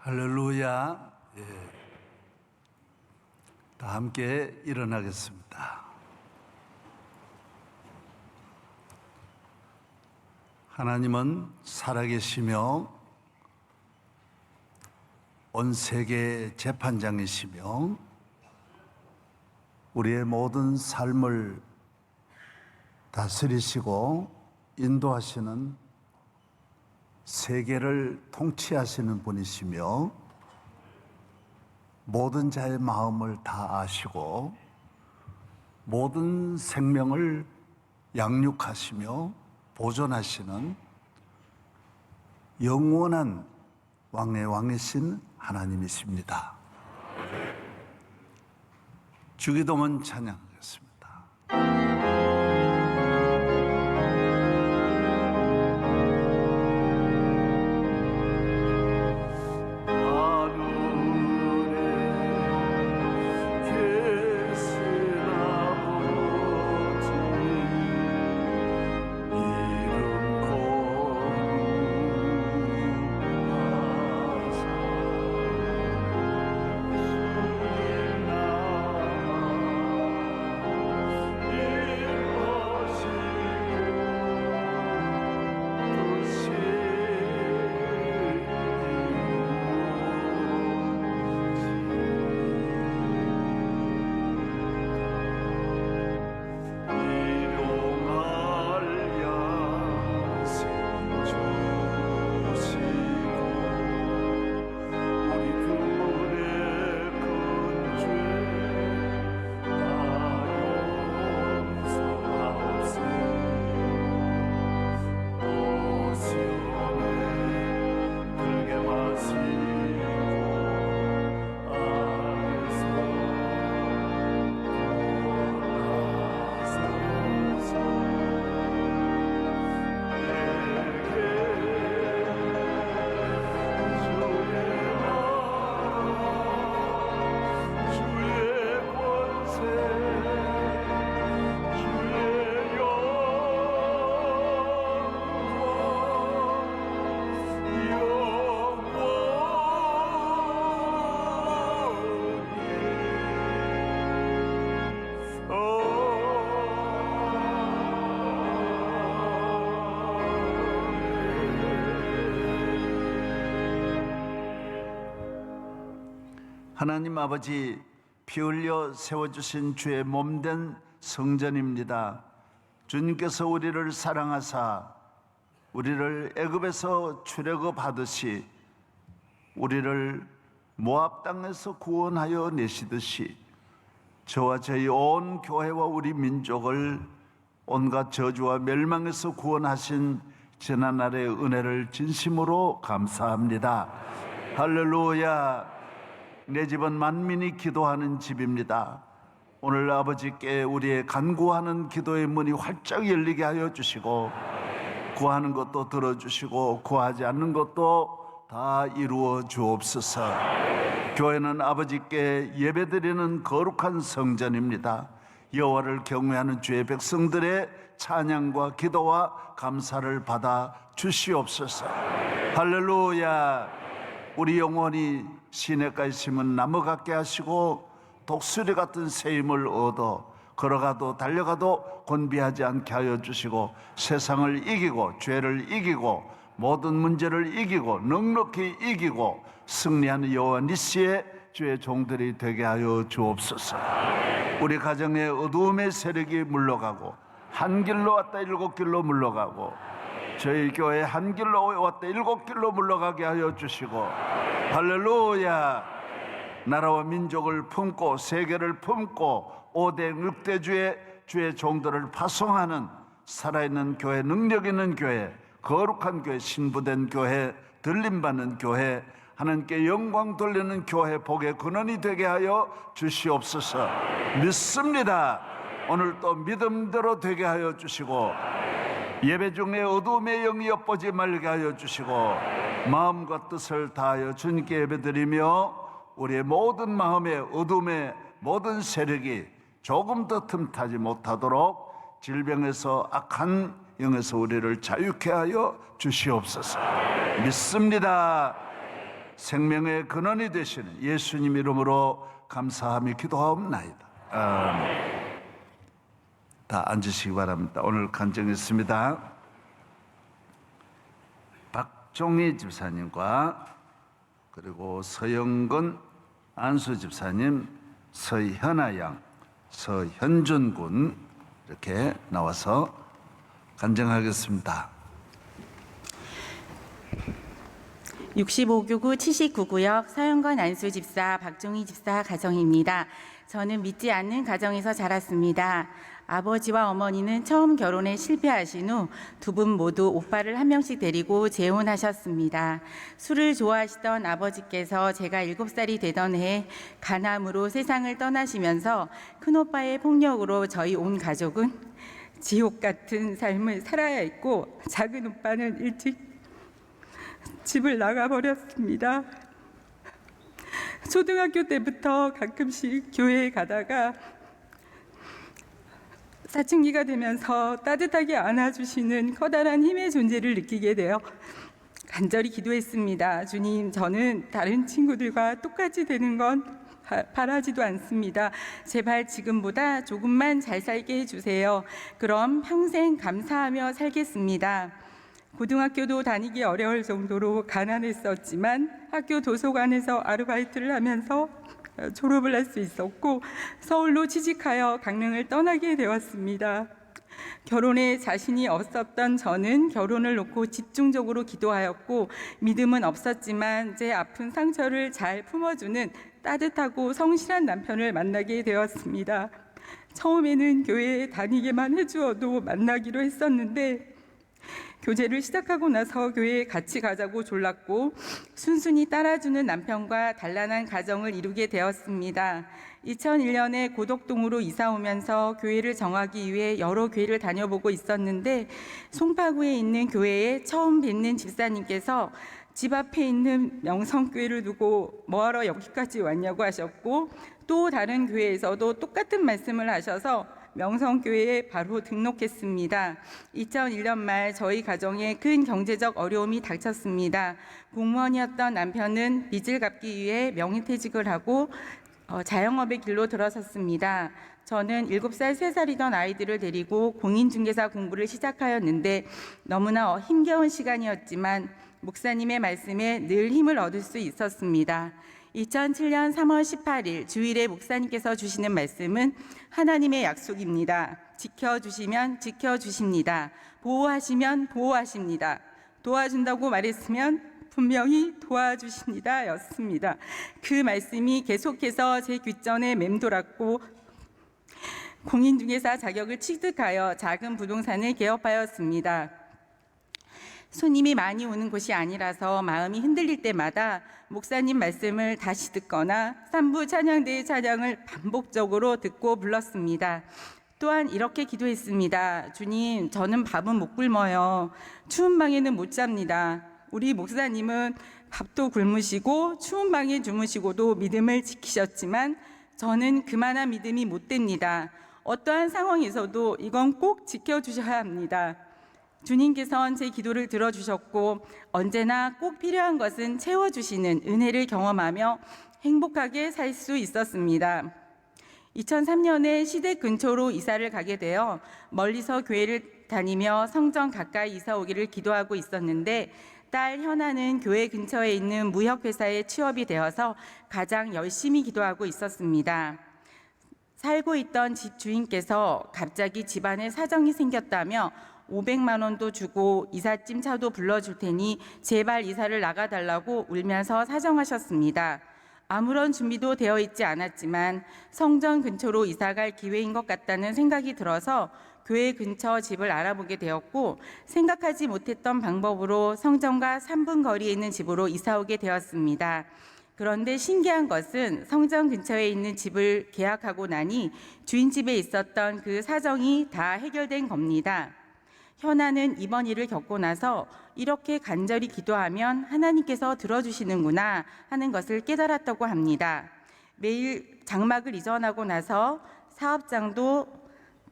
할렐루야. 다 함께 일어나겠습니다. 하나님은 살아계시며 온 세계 재판장이시며 우리의 모든 삶을 다스리시고 인도하시는 세계를 통치하시는 분이시며 모든 자의 마음을 다 아시고 모든 생명을 양육하시며 보존하시는 영원한 왕의 왕이신 하나님이십니다. 주기도문 찬양하겠습니다. 하나님 아버지, 피 흘려 세워주신 주의 몸된 성전입니다. 주님께서 우리를 사랑하사 우리를 애굽에서 출애굽하듯이 우리를 모압 땅에서 구원하여 내시듯이 저와 저희 온 교회와 우리 민족을 온갖 저주와 멸망에서 구원하신 지난날의 은혜를 진심으로 감사합니다. 할렐루야. 내 집은 만민이 기도하는 집입니다. 오늘 아버지께 우리의 간구하는 기도의 문이 활짝 열리게 하여 주시고 구하는 것도 들어주시고 구하지 않는 것도 다 이루어 주옵소서. 교회는 아버지께 예배드리는 거룩한 성전입니다. 여호와를 경외하는 주의 백성들의 찬양과 기도와 감사를 받아 주시옵소서. 할렐루야. 우리 영혼이 시냇가에 심은 나무 같게 하시고 독수리 같은 새 힘을 얻어 걸어가도 달려가도 곤비하지 않게 하여 주시고 세상을 이기고 죄를 이기고 모든 문제를 이기고 넉넉히 이기고 승리하는 여호와 니시의 주의 종들이 되게 하여 주옵소서. 우리 가정의 어두움의 세력이 물러가고 한 길로 왔다 일곱 길로 물러가고 저희 교회 한 길로 왔다 일곱 길로 물러가게 하여 주시고 할렐루야. 나라와 민족을 품고 세계를 품고 5대 6대주의 주의 종들을 파송하는 살아있는 교회, 능력 있는 교회, 거룩한 교회, 신부된 교회, 들림받는 교회, 하나님께 영광 돌리는 교회 복의 근원이 되게 하여 주시옵소서. 믿습니다. 오늘 또 믿음대로 되게 하여 주시고 예배 중에 어두움의 영이 엿보지 말게 하여 주시고 마음과 뜻을 다하여 주님께 예배드리며 우리의 모든 마음의 어둠의 모든 세력이 조금 더 틈타지 못하도록 질병에서 악한 영에서 우리를 자유케 하여 주시옵소서. 믿습니다. 생명의 근원이 되시는 예수님 이름으로 감사하며 기도하옵나이다. 다 앉으시기 바랍니다. 오늘 간증했습니다. 박종희 집사님과 그리고 서영건 안수 집사님, 서현아 양, 서현준 군 이렇게 나와서 간증하겠습니다. 65교구 79구역 서영건 안수 집사 박종희 집사 가정입니다. 저는 믿지 않는 가정에서 자랐습니다. 아버지와 어머니는 처음 결혼에 실패하신 후 두 분 모두 오빠를 한 명씩 데리고 재혼하셨습니다. 술을 좋아하시던 아버지께서 제가 7살이 되던 해에 간암으로 세상을 떠나시면서 큰오빠의 폭력으로 저희 온 가족은 지옥 같은 삶을 살아야 했고, 작은 오빠는 일찍 집을 나가버렸습니다. 초등학교 때부터 가끔씩 교회에 가다가 사춘기가 되면서 따뜻하게 안아주시는 커다란 힘의 존재를 느끼게 되어 간절히 기도했습니다. 주님, 저는 다른 친구들과 똑같이 되는 건 바라지도 않습니다. 제발 지금보다 조금만 잘 살게 해주세요. 그럼 평생 감사하며 살겠습니다. 고등학교도 다니기 어려울 정도로 가난했었지만 학교 도서관에서 아르바이트를 하면서 졸업을 할 수 있었고, 서울로 취직하여 강릉을 떠나게 되었습니다. 결혼에 자신이 없었던 저는 결혼을 놓고 집중적으로 기도하였고, 믿음은 없었지만 제 아픈 상처를 잘 품어주는 따뜻하고 성실한 남편을 만나게 되었습니다. 처음에는 교회에 다니게만 해주어도 만나기로 했었는데, 교제를 시작하고 나서 교회에 같이 가자고 졸랐고 순순히 따라주는 남편과 단란한 가정을 이루게 되었습니다. 2001년에 고덕동으로 이사 오면서 교회를 정하기 위해 여러 교회를 다녀보고 있었는데, 송파구에 있는 교회에 처음 뵙는 집사님께서 집 앞에 있는 명성교회를 두고 뭐하러 여기까지 왔냐고 하셨고, 또 다른 교회에서도 똑같은 말씀을 하셔서 명성교회에 바로 등록했습니다. 2001년 말 저희 가정에 큰 경제적 어려움이 닥쳤습니다. 공무원이었던 남편은 빚을 갚기 위해 명예퇴직을 하고 자영업의 길로 들어섰습니다. 저는 7살, 3살이던 아이들을 데리고 공인중개사 공부를 시작하였는데 너무나 힘겨운 시간이었지만 목사님의 말씀에 늘 힘을 얻을 수 있었습니다. 2007년 3월 18일 주일에 목사님께서 주시는 말씀은 하나님의 약속입니다. 지켜주시면 지켜주십니다. 보호하시면 보호하십니다. 도와준다고 말했으면 분명히 도와주십니다 였습니다. 그 말씀이 계속해서 제 귓전에 맴돌았고, 공인중개사 자격을 취득하여 작은 부동산을 개업하였습니다. 손님이 많이 오는 곳이 아니라서 마음이 흔들릴 때마다 목사님 말씀을 다시 듣거나 산부 찬양대의 찬양을 반복적으로 듣고 불렀습니다. 또한 이렇게 기도했습니다. 주님, 저는 밥은 못 굶어요. 추운 방에는 못 잡니다. 우리 목사님은 밥도 굶으시고 추운 방에 주무시고도 믿음을 지키셨지만 저는 그만한 믿음이 못 됩니다. 어떠한 상황에서도 이건 꼭 지켜주셔야 합니다. 주님께서는 제 기도를 들어주셨고 언제나 꼭 필요한 것은 채워주시는 은혜를 경험하며 행복하게 살 수 있었습니다. 2003년에 시댁 근처로 이사를 가게 되어 멀리서 교회를 다니며 성전 가까이 이사 오기를 기도하고 있었는데, 딸 현아는 교회 근처에 있는 무역회사에 취업이 되어서 가장 열심히 기도하고 있었습니다. 살고 있던 집 주인께서 갑자기 집안에 사정이 생겼다며 500만 원도 주고 이삿짐 차도 불러줄 테니 제발 이사를 나가달라고 울면서 사정하셨습니다. 아무런 준비도 되어 있지 않았지만 성전 근처로 이사갈 기회인 것 같다는 생각이 들어서 교회 근처 집을 알아보게 되었고, 생각하지 못했던 방법으로 성전과 3분 거리에 있는 집으로 이사 오게 되었습니다. 그런데 신기한 것은 성전 근처에 있는 집을 계약하고 나니 주인집에 있었던 그 사정이 다 해결된 겁니다. 현아는 이번 일을 겪고 나서 이렇게 간절히 기도하면 하나님께서 들어주시는구나 하는 것을 깨달았다고 합니다. 매일 장막을 이전하고 나서 사업장도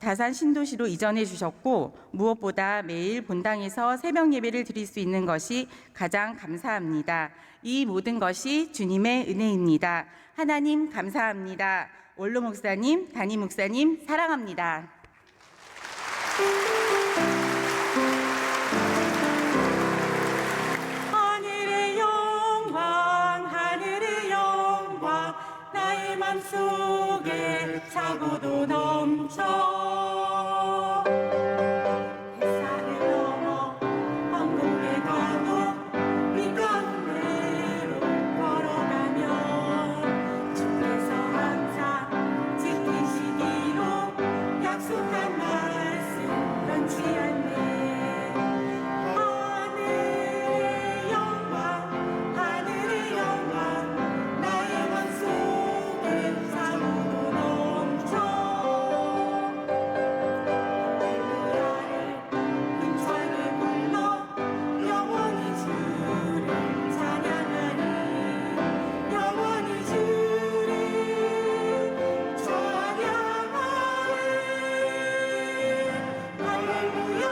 다산 신도시로 이전해 주셨고 무엇보다 매일 본당에서 새벽 예배를 드릴 수 있는 것이 가장 감사합니다. 이 모든 것이 주님의 은혜입니다. 하나님 감사합니다. 원로 목사님, 담임 목사님 사랑합니다. 하늘의 영광, 하늘의 영광, 나의 맘속에 차고도 넘쳐. 햇살을 넘어 왕국에 가도 밑가운데로 걸어가면 주께서 항상 지키시기로 약속한 말씀 변치 않네. 하늘의 영광, 하늘의 영광, 나의 맘속에 차고도 넘쳐. 할렐루야를 힘차게 불러 영원히 주를 찬양하리. 영원히 주를 찬양하리. 할렐루야.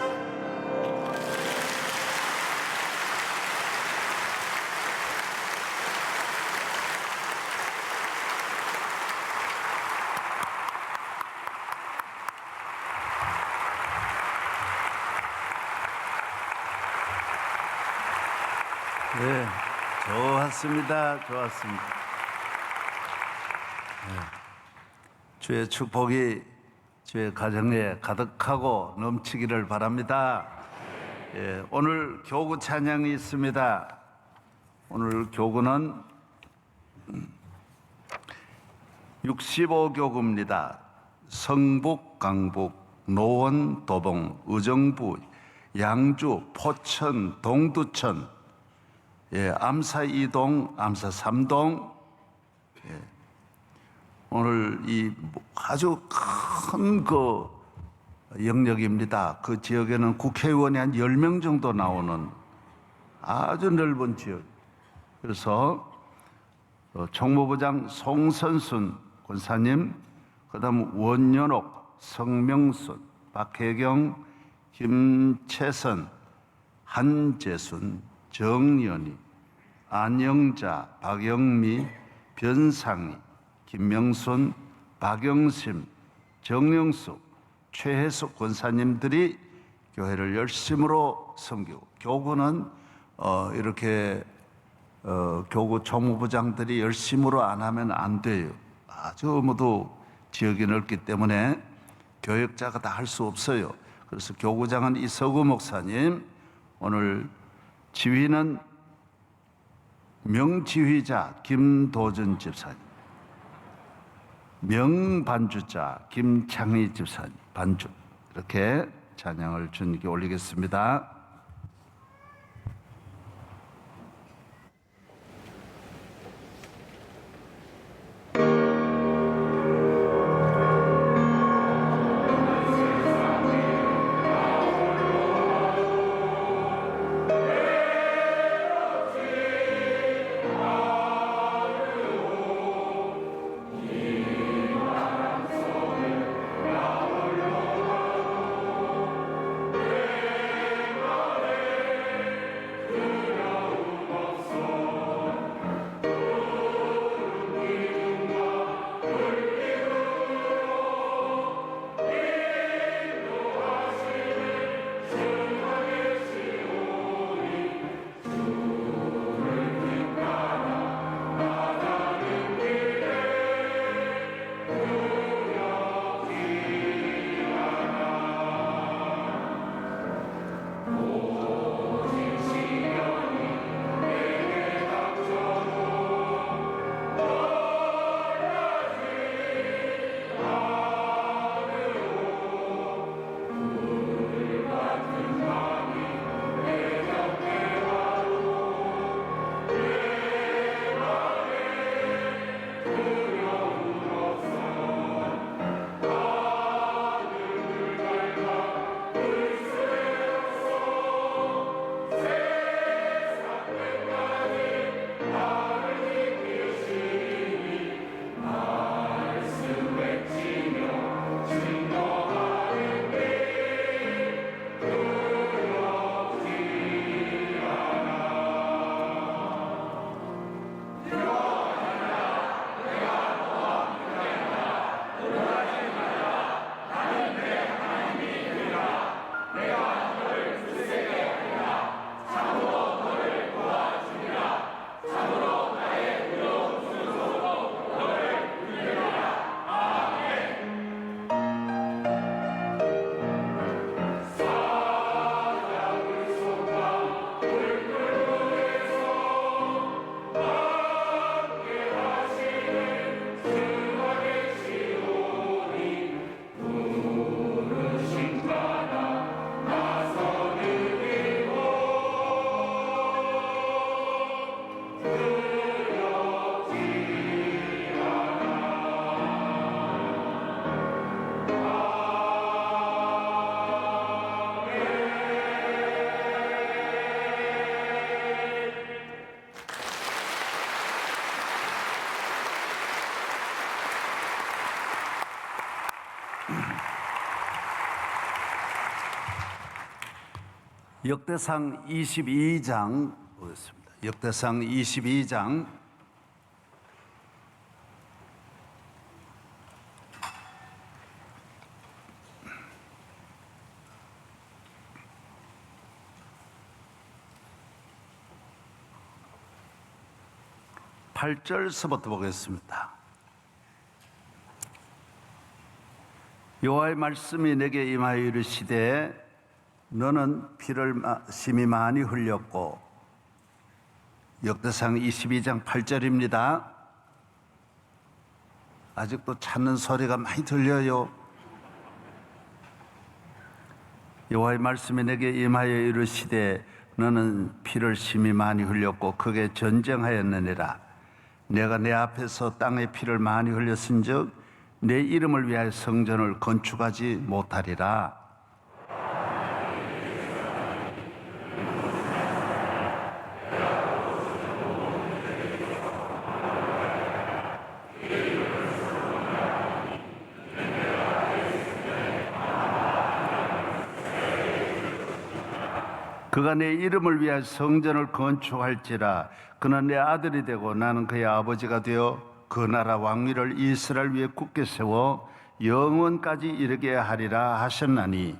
네, 좋았습니다. 좋았습니다. 네. 주의 축복이 주의 가정에 가득하고 넘치기를 바랍니다. 예, 오늘 교구 찬양이 있습니다. 오늘 교구는 65교구입니다. 성북, 강북, 노원, 도봉, 의정부, 양주, 포천, 동두천, 예, 암사 2동, 암사 3동. 예, 오늘 이 아주 큰 그 영역입니다. 그 지역에는 국회의원이 한 10명 정도 나오는 아주 넓은 지역. 그래서 총무부장 송선순 권사님, 그다음 원연옥, 성명순, 박혜경, 김채선, 한재순, 정연희, 안영자, 박영미, 변상희, 김명순, 박영심, 정영숙, 최혜숙 권사님들이 교회를 열심으로 섬기고, 교구는 이렇게 교구 총무부장들이 열심으로 안 하면 안 돼요. 아주 모두 지역이 넓기 때문에 교역자가 다 할 수 없어요. 그래서 교구장은 이서구 목사님, 오늘 지휘는 명지휘자 김도준 집사님, 명반주자 김창희 집사님, 반주. 이렇게 찬양을 주님께 올리겠습니다. 역대상 22장 보겠습니다. 역대상 22장 8절서부터 보겠습니다. 여호와의 말씀이 내게 임하여 이르시되 너는 피를 심히 많이 흘렸고, 역대상 22장 8절입니다. 아직도 찾는 소리가 많이 들려요. 여호와의 말씀이 내게 임하여 이르시되 너는 피를 심히 많이 흘렸고 크게 전쟁하였느니라. 내가 내 앞에서 땅에 피를 많이 흘렸은즉 내 이름을 위하여 성전을 건축하지 못하리라. 그가 내 이름을 위하여 성전을 건축할지라. 그는 내 아들이 되고 나는 그의 아버지가 되어 그 나라 왕위를 이스라엘 위에 굳게 세워 영원까지 이르게 하리라 하셨나니,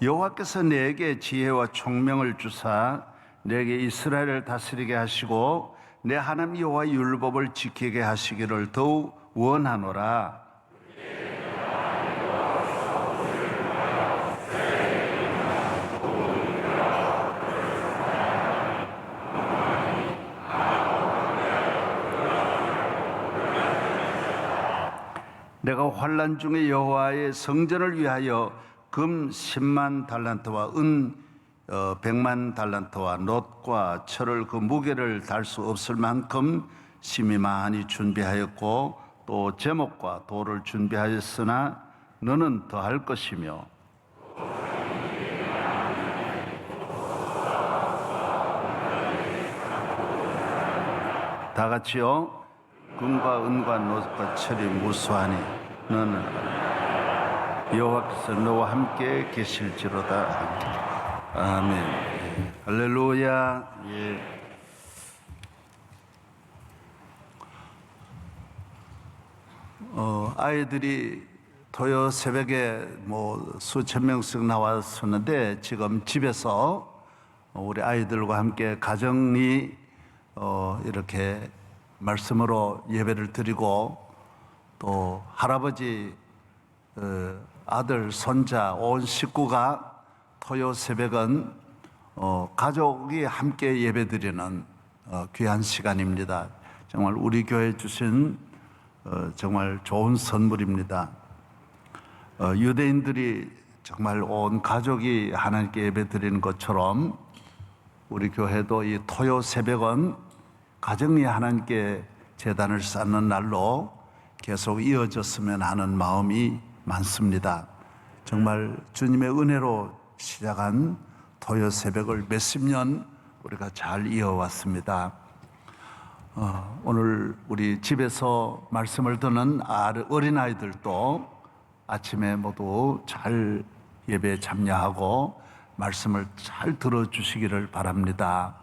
여호와께서 내게 지혜와 총명을 주사 내게 이스라엘을 다스리게 하시고 내 하나님 여호와의 율법을 지키게 하시기를 더욱 원하노라. 내가 환난 중에 여호와의 성전을 위하여 금 10만 달란트와 은 100만 달란트와 놋과 철을 그 무게를 달 수 없을 만큼 심히 많이 준비하였고 또 제목과 돌을 준비하였으나 너는 더할 것이며, 다 같이요. 금과 은과 놋과 철이 무수하니 너는 여호와께서 너와 함께 계실지로다. 아멘. 할렐루야. 예. 아이들이 토요 새벽에 수천 명씩 나왔었는데 지금 집에서 우리 아이들과 함께 가정이 이렇게 말씀으로 예배를 드리고 또 할아버지, 아들, 손자, 온 식구가 토요 새벽은 가족이 함께 예배드리는 귀한 시간입니다. 정말 우리 교회 주신 정말 좋은 선물입니다. 유대인들이 정말 온 가족이 하나님께 예배드리는 것처럼 우리 교회도 이 토요 새벽은 가정이 하나님께 제단을 쌓는 날로 계속 이어졌으면 하는 마음이 많습니다. 정말 주님의 은혜로 시작한 토요 새벽을 몇십 년 우리가 잘 이어왔습니다. 오늘 우리 집에서 말씀을 듣는 어린아이들도 아침에 모두 잘 예배에 참여하고 말씀을 잘 들어주시기를 바랍니다.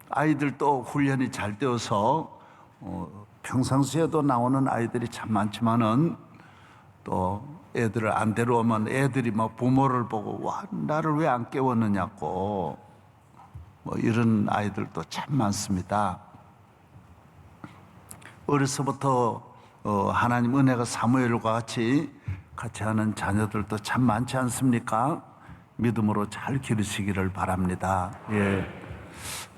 아이들도 훈련이 잘 되어서 평상시에도 나오는 아이들이 참 많지만은 또 애들을 안 데려오면 애들이 부모를 보고 와 나를 왜 안 깨웠느냐고 이런 아이들도 참 많습니다. 어려서부터 하나님 은혜가 사무엘과 같이 하는 자녀들도 참 많지 않습니까? 믿음으로 잘 기르시기를 바랍니다. 예.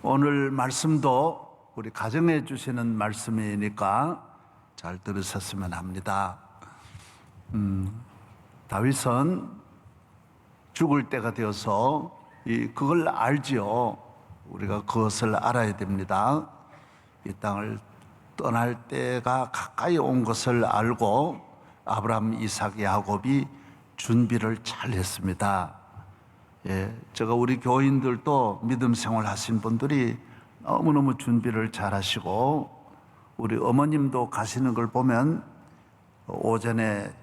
오늘 말씀도 우리 가정해 주시는 말씀이니까 잘 들으셨으면 합니다. 다윗은 죽을 때가 되어서 그걸 알지요. 우리가 그것을 알아야 됩니다. 이 땅을 떠날 때가 가까이 온 것을 알고 아브라함, 이삭, 야곱이 준비를 잘 했습니다. 예, 제가 우리 교인들도 믿음 생활 하신 분들이 너무너무 준비를 잘 하시고, 우리 어머님도 가시는 걸 보면 오전에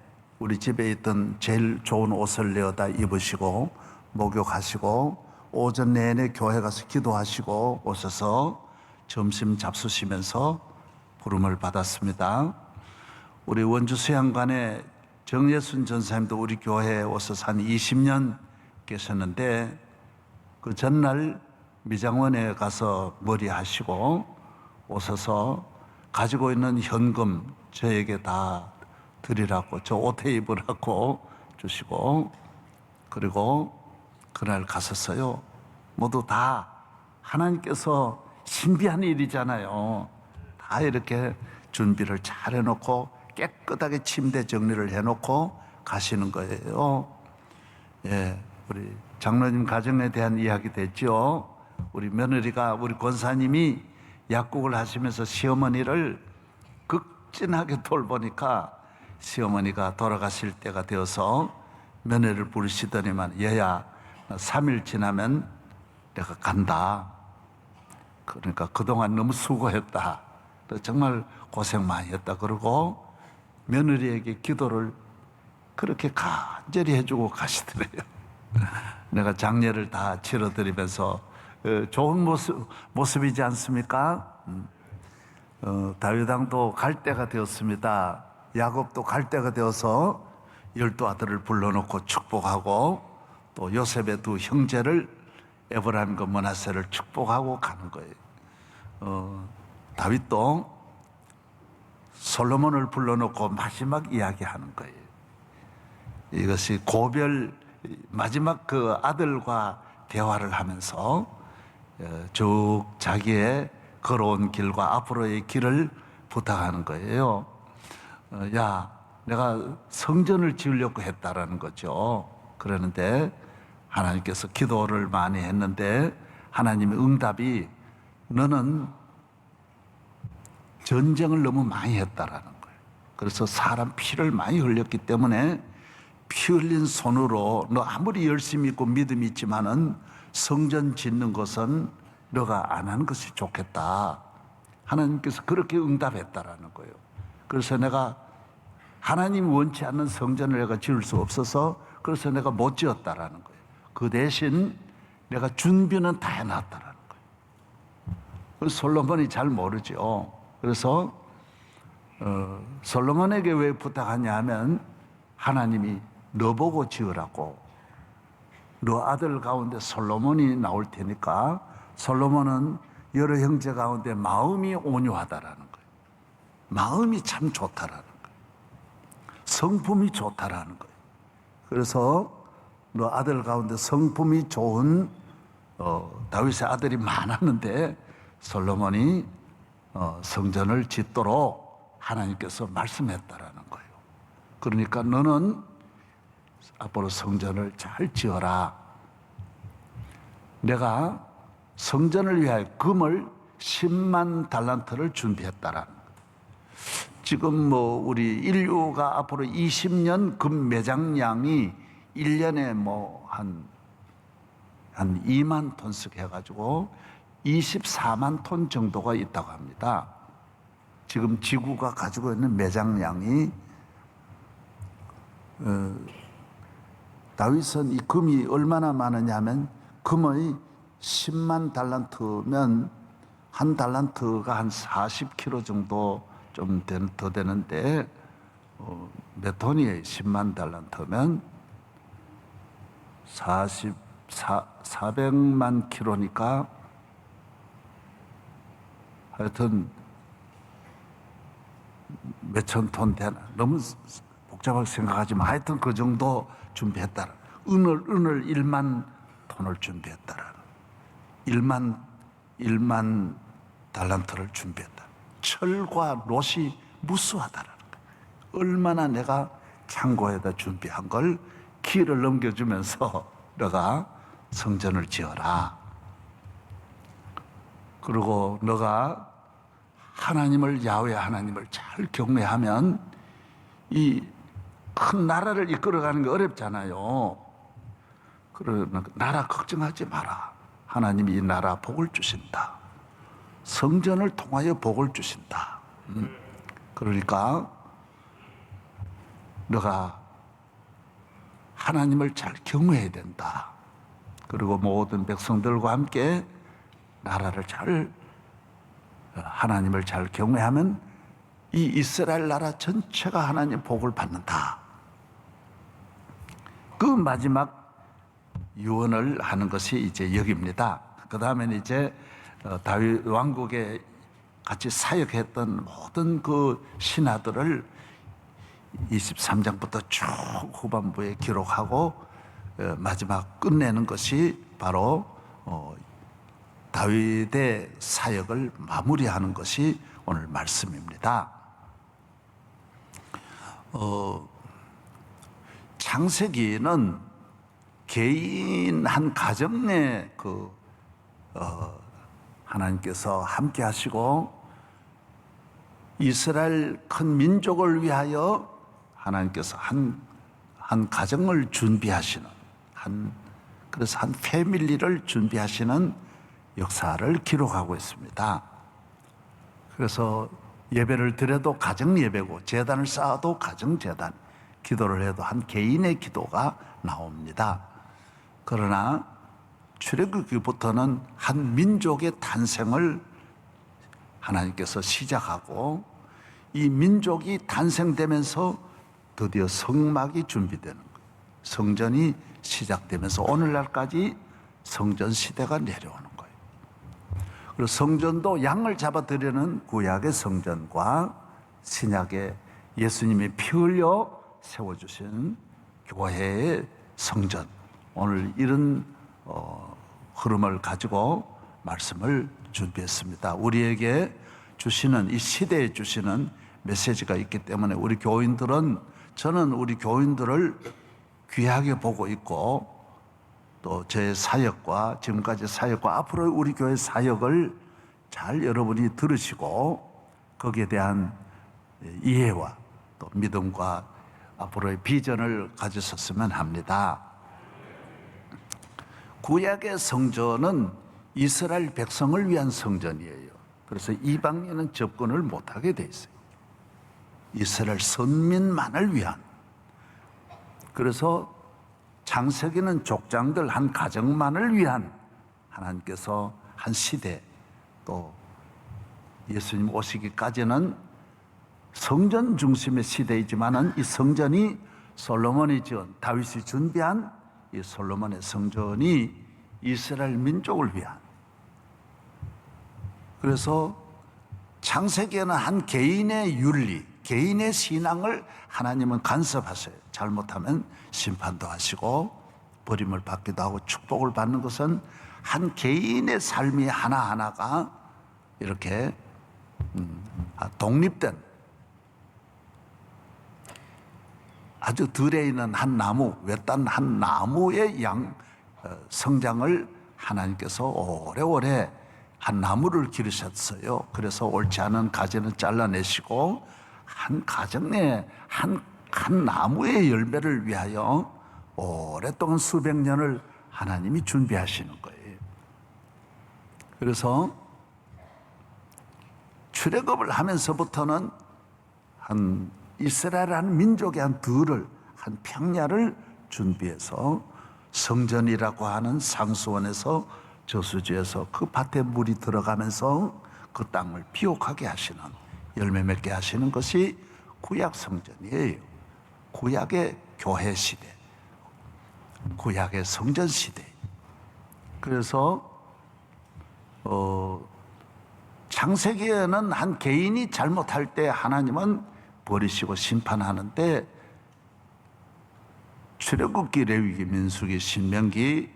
우리 집에 있던 제일 좋은 옷을 내어다 입으시고 목욕하시고 오전 내내 교회 가서 기도하시고 오셔서 점심 잡수시면서 부름을 받았습니다. 우리 원주 수양관에 정예순 전사님도 우리 교회에 오셔서 한 20년 계셨는데, 그 전날 미장원에 가서 머리 하시고 오셔서 가지고 있는 현금 저에게 다 드리라고, 저 옷에 입으라고 주시고, 그리고 그날 갔었어요. 모두 다 하나님께서 신비한 일이잖아요. 다 이렇게 준비를 잘 해놓고 깨끗하게 침대 정리를 해놓고 가시는 거예요. 예, 우리 장로님 가정에 대한 이야기 됐죠. 우리 며느리가, 우리 권사님이 약국을 하시면서 시어머니를 극진하게 돌보니까 시어머니가 돌아가실 때가 되어서 며느리를 부르시더니만, 얘야, 3일 지나면 내가 간다. 그러니까 그동안 너무 수고했다. 정말 고생 많이 했다. 그러고 며느리에게 기도를 그렇게 간절히 해주고 가시더래요. 내가 장례를 다 치러드리면서 좋은 모습이지 않습니까? 다윗 왕도 갈 때가 되었습니다. 야곱도 갈 때가 되어서 12아들을 불러놓고 축복하고, 또 요셉의 두 형제를 에브라임과 므낫세를 축복하고 가는 거예요. 다윗도 솔로몬을 불러놓고 마지막 이야기하는 거예요. 이것이 고별 마지막 그 아들과 대화를 하면서 쭉 자기의 걸어온 길과 앞으로의 길을 부탁하는 거예요. 야, 내가 성전을 지으려고 했다라는 거죠. 그러는데 하나님께서 기도를 많이 했는데 하나님의 응답이, 너는 전쟁을 너무 많이 했다라는 거예요. 그래서 사람 피를 많이 흘렸기 때문에 피 흘린 손으로 너 아무리 열심히 있고 믿음이 있지만은 성전 짓는 것은 너가 안 하는 것이 좋겠다. 하나님께서 그렇게 응답했다라는 거예요. 그래서 내가 하나님 원치 않는 성전을 내가 지을 수 없어서, 그래서 내가 못 지었다라는 거예요. 그 대신 내가 준비는 다 해놨다라는 거예요. 그래서 솔로몬이 잘 모르죠. 그래서 솔로몬에게 왜 부탁하냐 하면, 하나님이 너 보고 지으라고, 너 아들 가운데 솔로몬이 나올 테니까, 솔로몬은 여러 형제 가운데 마음이 온유하다라는 거예요. 마음이 참 좋다라는 거예요. 성품이 좋다라는 거예요. 그래서 너 아들 가운데 성품이 좋은 다윗의 아들이 많았는데 솔로몬이 성전을 짓도록 하나님께서 말씀했다라는 거예요. 그러니까 너는 앞으로 성전을 잘 지어라. 내가 성전을 위하여 금을 10만 달란트를 준비했다라는 거예요. 지금 우리 인류가 앞으로 20년 금 매장량이 1년에 한 2만 톤씩 해가지고 24만 톤 정도가 있다고 합니다. 지금 지구가 가지고 있는 매장량이, 다윗은 이 금이 얼마나 많으냐 하면, 금의 10만 달란트면 한 달란트가 한 40kg 정도 좀 더 되는데, 몇 톤이에요? 10만 달란트면 400만 킬로니까 하여튼 몇천 톤 되나? 너무 복잡하게 생각하지 마. 하여튼 그 정도 준비했다. 은을 1만 톤을 준비했다. 1만 달란트를 준비했다. 철과 롯이 무수하다라는 거예요. 얼마나 내가 창고에다 준비한 걸 키를 넘겨주면서 너가 성전을 지어라. 그리고 너가 하나님을, 야훼 하나님을 잘 경외하면 이 큰 나라를 이끌어가는 게 어렵잖아요. 그러나 나라 걱정하지 마라. 하나님이 이 나라 복을 주신다. 성전을 통하여 복을 주신다. 그러니까 너가 하나님을 잘 경외해야 된다. 그리고 모든 백성들과 함께 나라를 하나님을 잘 경외하면 이 이스라엘 나라 전체가 하나님 복을 받는다. 그 마지막 유언을 하는 것이 이제 여기입니다. 그 다음에는 이제 다윗 왕국에 같이 사역했던 모든 그 신하들을 23장부터 쭉 후반부에 기록하고 마지막 끝내는 것이 바로 다윗의 사역을 마무리하는 것이 오늘 말씀입니다. 창세기는 개인 한 가정 내 하나님께서 함께 하시고 이스라엘 큰 민족을 위하여 하나님께서 한 가정을 준비하시는 그래서 한 패밀리를 준비하시는 역사를 기록하고 있습니다. 그래서 예배를 드려도 가정 예배고 제단을 쌓아도 가정 제단, 기도를 해도 한 개인의 기도가 나옵니다. 그러나 출애굽기부터는 한 민족의 탄생을 하나님께서 시작하고 이 민족이 탄생되면서 드디어 성막이 준비되는 거예요. 성전이 시작되면서 오늘날까지 성전 시대가 내려오는 거예요. 그리고 성전도 양을 잡아 드리는 구약의 성전과 신약의 예수님이 피 흘려 세워주신 교회의 성전, 오늘 이런 흐름을 가지고 말씀을 준비했습니다. 우리에게 주시는 이 시대에 주시는 메시지가 있기 때문에 저는 우리 교인들을 귀하게 보고 있고 또 제 사역과 지금까지 사역과 앞으로 우리 교회 사역을 잘 여러분이 들으시고 거기에 대한 이해와 또 믿음과 앞으로의 비전을 가지셨으면 합니다. 구약의 성전은 이스라엘 백성을 위한 성전이에요. 그래서 이방인은 접근을 못하게 돼 있어요. 이스라엘 선민만을 위한. 그래서 창세기는 족장들 한 가정만을 위한 하나님께서 한 시대, 또 예수님 오시기까지는 성전 중심의 시대이지만은 이 성전이 솔로몬이 지은, 다윗이 준비한 이 솔로몬의 성전이 이스라엘 민족을 위한. 그래서 창세기에는 한 개인의 윤리, 개인의 신앙을 하나님은 간섭하세요. 잘못하면 심판도 하시고 버림을 받기도 하고 축복을 받는 것은 한 개인의 삶이 하나하나가 이렇게 독립된 아주 들에 있는 한 나무, 외딴 한 나무의 성장을 하나님께서 오래오래 한 나무를 기르셨어요. 그래서 옳지 않은 가지는 잘라내시고 한 가정 내에 한 나무의 열매를 위하여 오랫동안 수백 년을 하나님이 준비하시는 거예요. 그래서 출애굽을 하면서부터는 한 이스라엘이라는 민족의 한 평야를 준비해서 성전이라고 하는 상수원에서 저수지에서 그 밭에 물이 들어가면서 그 땅을 비옥하게 하시는, 열매 맺게 하시는 것이 구약 성전이에요. 구약의 교회 시대, 구약의 성전 시대. 그래서 창세기에는 한 개인이 잘못할 때 하나님은 버리시고 심판하는데 출애굽기, 레위기, 민수기, 신명기,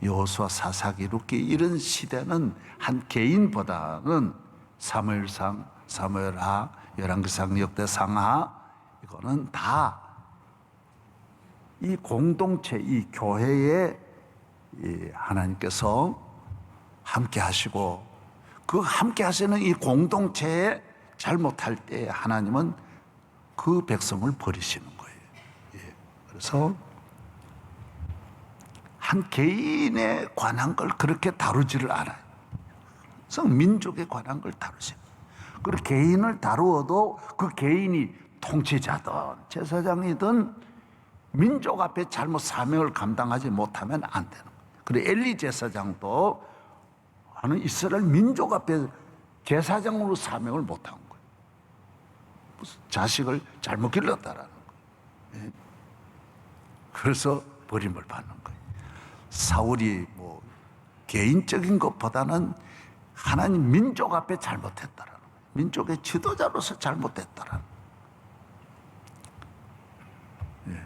여호수아, 사사기, 룻기 이런 시대는 한 개인보다는 사무엘상, 사무엘하, 열왕기상, 역대상하 이거는 다 이 공동체, 이 교회에 하나님께서 함께 하시고 그 함께 하시는 이 공동체에 잘못할 때 하나님은 그 백성을 버리시는 거예요. 그래서 한 개인에 관한 걸 그렇게 다루지를 않아요. 그래서 민족에 관한 걸 다루세요. 그리고 개인을 다루어도 그 개인이 통치자든 제사장이든 민족 앞에 잘못 사명을 감당하지 못하면 안 되는 거예요. 그리고 엘리 제사장도 하는 이스라엘 민족 앞에 제사장으로 사명을 못한 거예요. 무슨 자식을 잘못 길렀다라는 거예요. 그래서 버림을 받는 거예요. 사울이 뭐 개인적인 것보다는 하나님 민족 앞에 잘못했다라는 거예요. 민족의 지도자로서 잘못했다라는 거예요.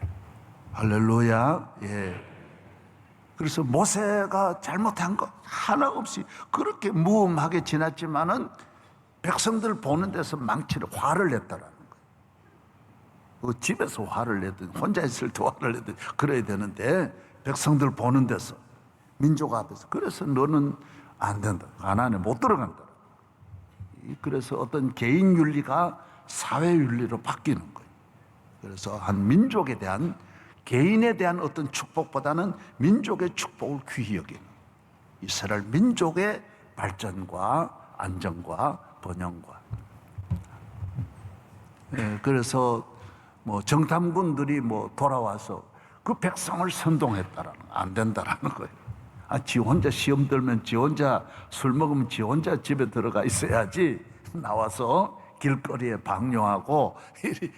할렐루야. 그래서 모세가 잘못한 거 하나 없이 그렇게 무음하게 지났지만은 백성들 보는 데서 망치를 화를 냈다라는 거예요. 집에서 화를 내든 혼자 있을 때 화를 내든 그래야 되는데 백성들 보는 데서 민족 앞에서 그래서 너는 안 된다. 가나안에 못 들어간다. 그래서 어떤 개인 윤리가 사회 윤리로 바뀌는 거예요. 그래서 한 민족에 대한 개인에 대한 어떤 축복보다는 민족의 축복을 귀히 여기는 이스라엘 민족의 발전과 안정과 번영과. 그래서 뭐 정탐군들이 뭐 돌아와서 그 백성을 선동했다라는 안 된다라는 거예요. 지 혼자 시험 들면 지 혼자 술 먹으면 지 혼자 집에 들어가 있어야지 나와서 길거리에 방뇨하고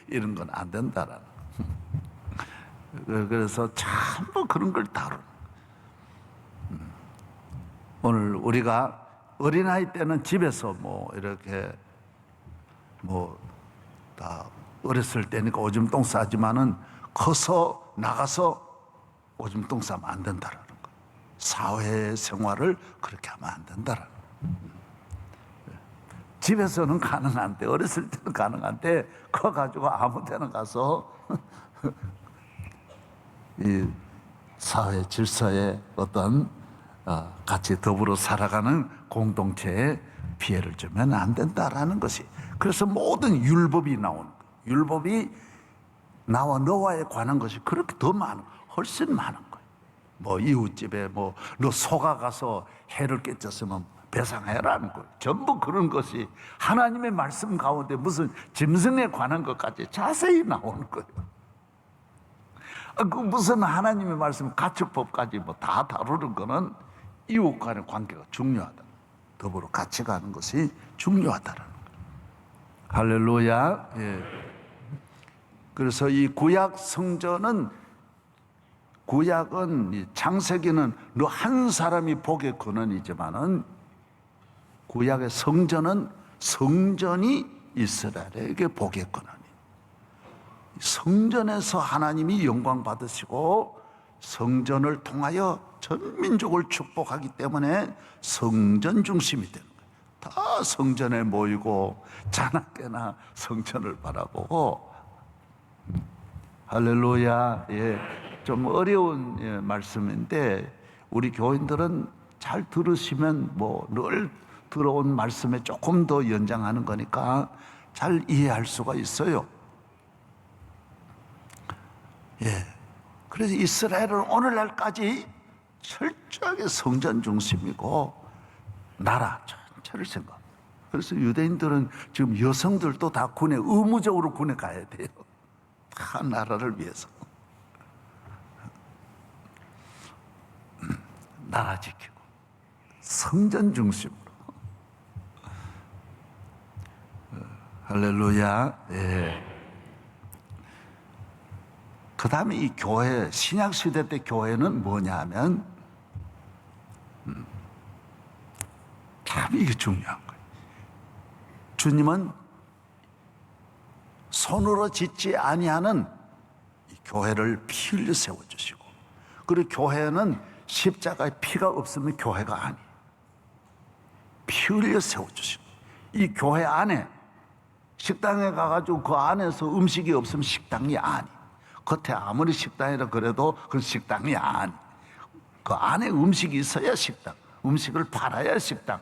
이런 건 안 된다라는. 그래서 전부 그런 걸 다루는. 오늘 우리가 어린아이 때는 집에서 뭐 이렇게 뭐 다 어렸을 때니까 오줌 똥 싸지만은 커서 나가서 오줌 똥 싸면 안 된다라는 거. 사회 생활을 그렇게 하면 안 된다라는 거. 집에서는 가능한데 어렸을 때는 가능한데 커가지고 아무 데나 가서 이 사회 질서에 어떤 같이 더불어 살아가는 공동체에 피해를 주면 안 된다라는 것이. 그래서 모든 율법이 나오는 거예요. 율법이 나와 너와에 관한 것이 그렇게 더 많은, 훨씬 많은 거예요. 뭐 이웃집에 뭐 너 속아가서 해를 끼쳤으면 배상해라는 거예요. 전부 그런 것이 하나님의 말씀 가운데 무슨 짐승에 관한 것까지 자세히 나오는 거예요. 그 무슨 하나님의 말씀 가축법까지 뭐 다 다루는 거는 이웃 간의 관계가 중요하다. 더불어 같이 가는 것이 중요하다라는 거예요. 할렐루야. 그래서 이 구약 성전은 구약은 창세기는 너 한 사람이 복의 근원이지만은 구약의 성전은 성전이 이스라엘에게 복의 근원이에요. 성전에서 하나님이 영광 받으시고 성전을 통하여 전 민족을 축복하기 때문에 성전 중심이 되는 거예요. 다 성전에 모이고 자나깨나 성전을 바라보고. 할렐루야. 좀 어려운 말씀인데 우리 교인들은 잘 들으시면 뭐 늘 들어온 말씀에 조금 더 연장하는 거니까 잘 이해할 수가 있어요. 그래서 이스라엘은 오늘날까지 철저하게 성전 중심이고 나라 전체를 생각. 그래서 유대인들은 지금 여성들도 다 군에 의무적으로 군에 가야 돼요. 다 나라를 위해서. 나라 지키고 성전 중심으로. 할렐루야. 그 다음에 이 교회, 신약시대 때 교회는 뭐냐 하면 참 이게 중요한 거예요. 주님은 손으로 짓지 아니하는 이 교회를 피 흘려 세워주시고, 그리고 교회는 십자가에 피가 없으면 교회가 아니에요. 피 흘려 세워주시고, 이 교회 안에 식당에 가가지고 그 안에서 음식이 없으면 식당이 아니에요. 겉에 아무리 식당이라 그래도 그 식당이 아니. 그 안에 음식이 있어야 식당. 음식을 팔아야 식당.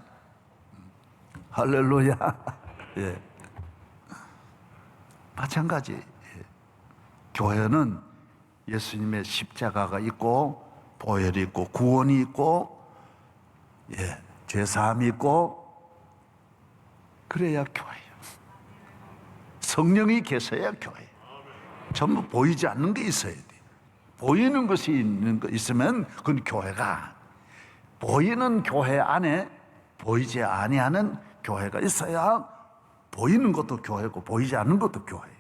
할렐루야. 마찬가지. 교회는 예수님의 십자가가 있고 보혈이 있고 구원이 있고 죄사함이 있고 그래야 교회예요. 성령이 계셔야 교회예요. 전부 보이지 않는 게 있어야 돼. 보이는 것이 있으면 그건 교회가. 보이는 교회 안에 보이지 아니하는 교회가 있어야 보이는 것도 교회고 보이지 않는 것도 교회예요.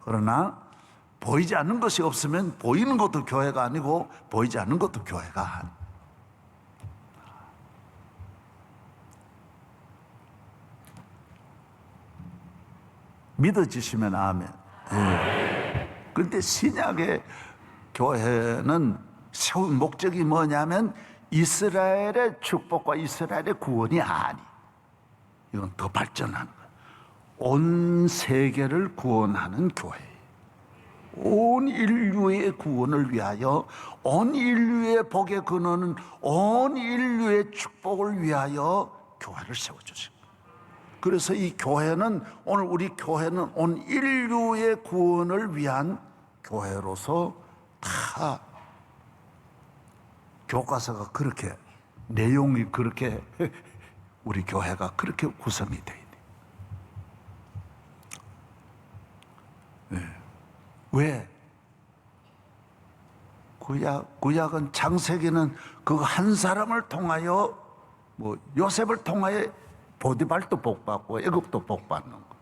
그러나 보이지 않는 것이 없으면 보이는 것도 교회가 아니고 보이지 않는 것도 교회가 아니에요. 믿어지시면 아멘. 그런데 신약의 교회는 세운 목적이 뭐냐면 이스라엘의 축복과 이스라엘의 구원이 아니. 이건 더 발전하는 거예요. 온 세계를 구원하는 교회. 온 인류의 구원을 위하여, 온 인류의 복의 근원은 온 인류의 축복을 위하여 교회를 세워주신 거예요. 그래서 이 교회는, 오늘 우리 교회는 온 인류의 구원을 위한 교회로서 다 교과서가 그렇게, 내용이 그렇게, 우리 교회가 그렇게 구성이 되어 있네요. 왜? 구약은 창세기는 그 한 사람을 통하여, 요셉을 통하여 보디발도 복받고 애굽도 복받는 거.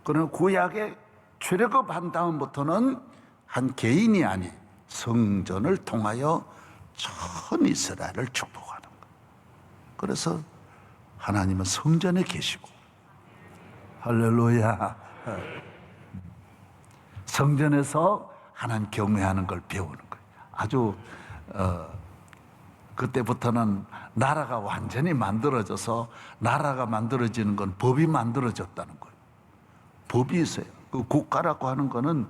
그러나 구약에 출애굽한 다음부터는 한 개인이 아닌 성전을 통하여 전 이스라엘을 축복하는 거. 그래서 하나님은 성전에 계시고, 할렐루야. 성전에서 하나님 경외하는 걸 배우는 거예요. 아주 그때부터는 나라가 완전히 만들어져서, 나라가 만들어지는 건 법이 만들어졌다는 거예요. 법이 있어요. 그 국가라고 하는 거는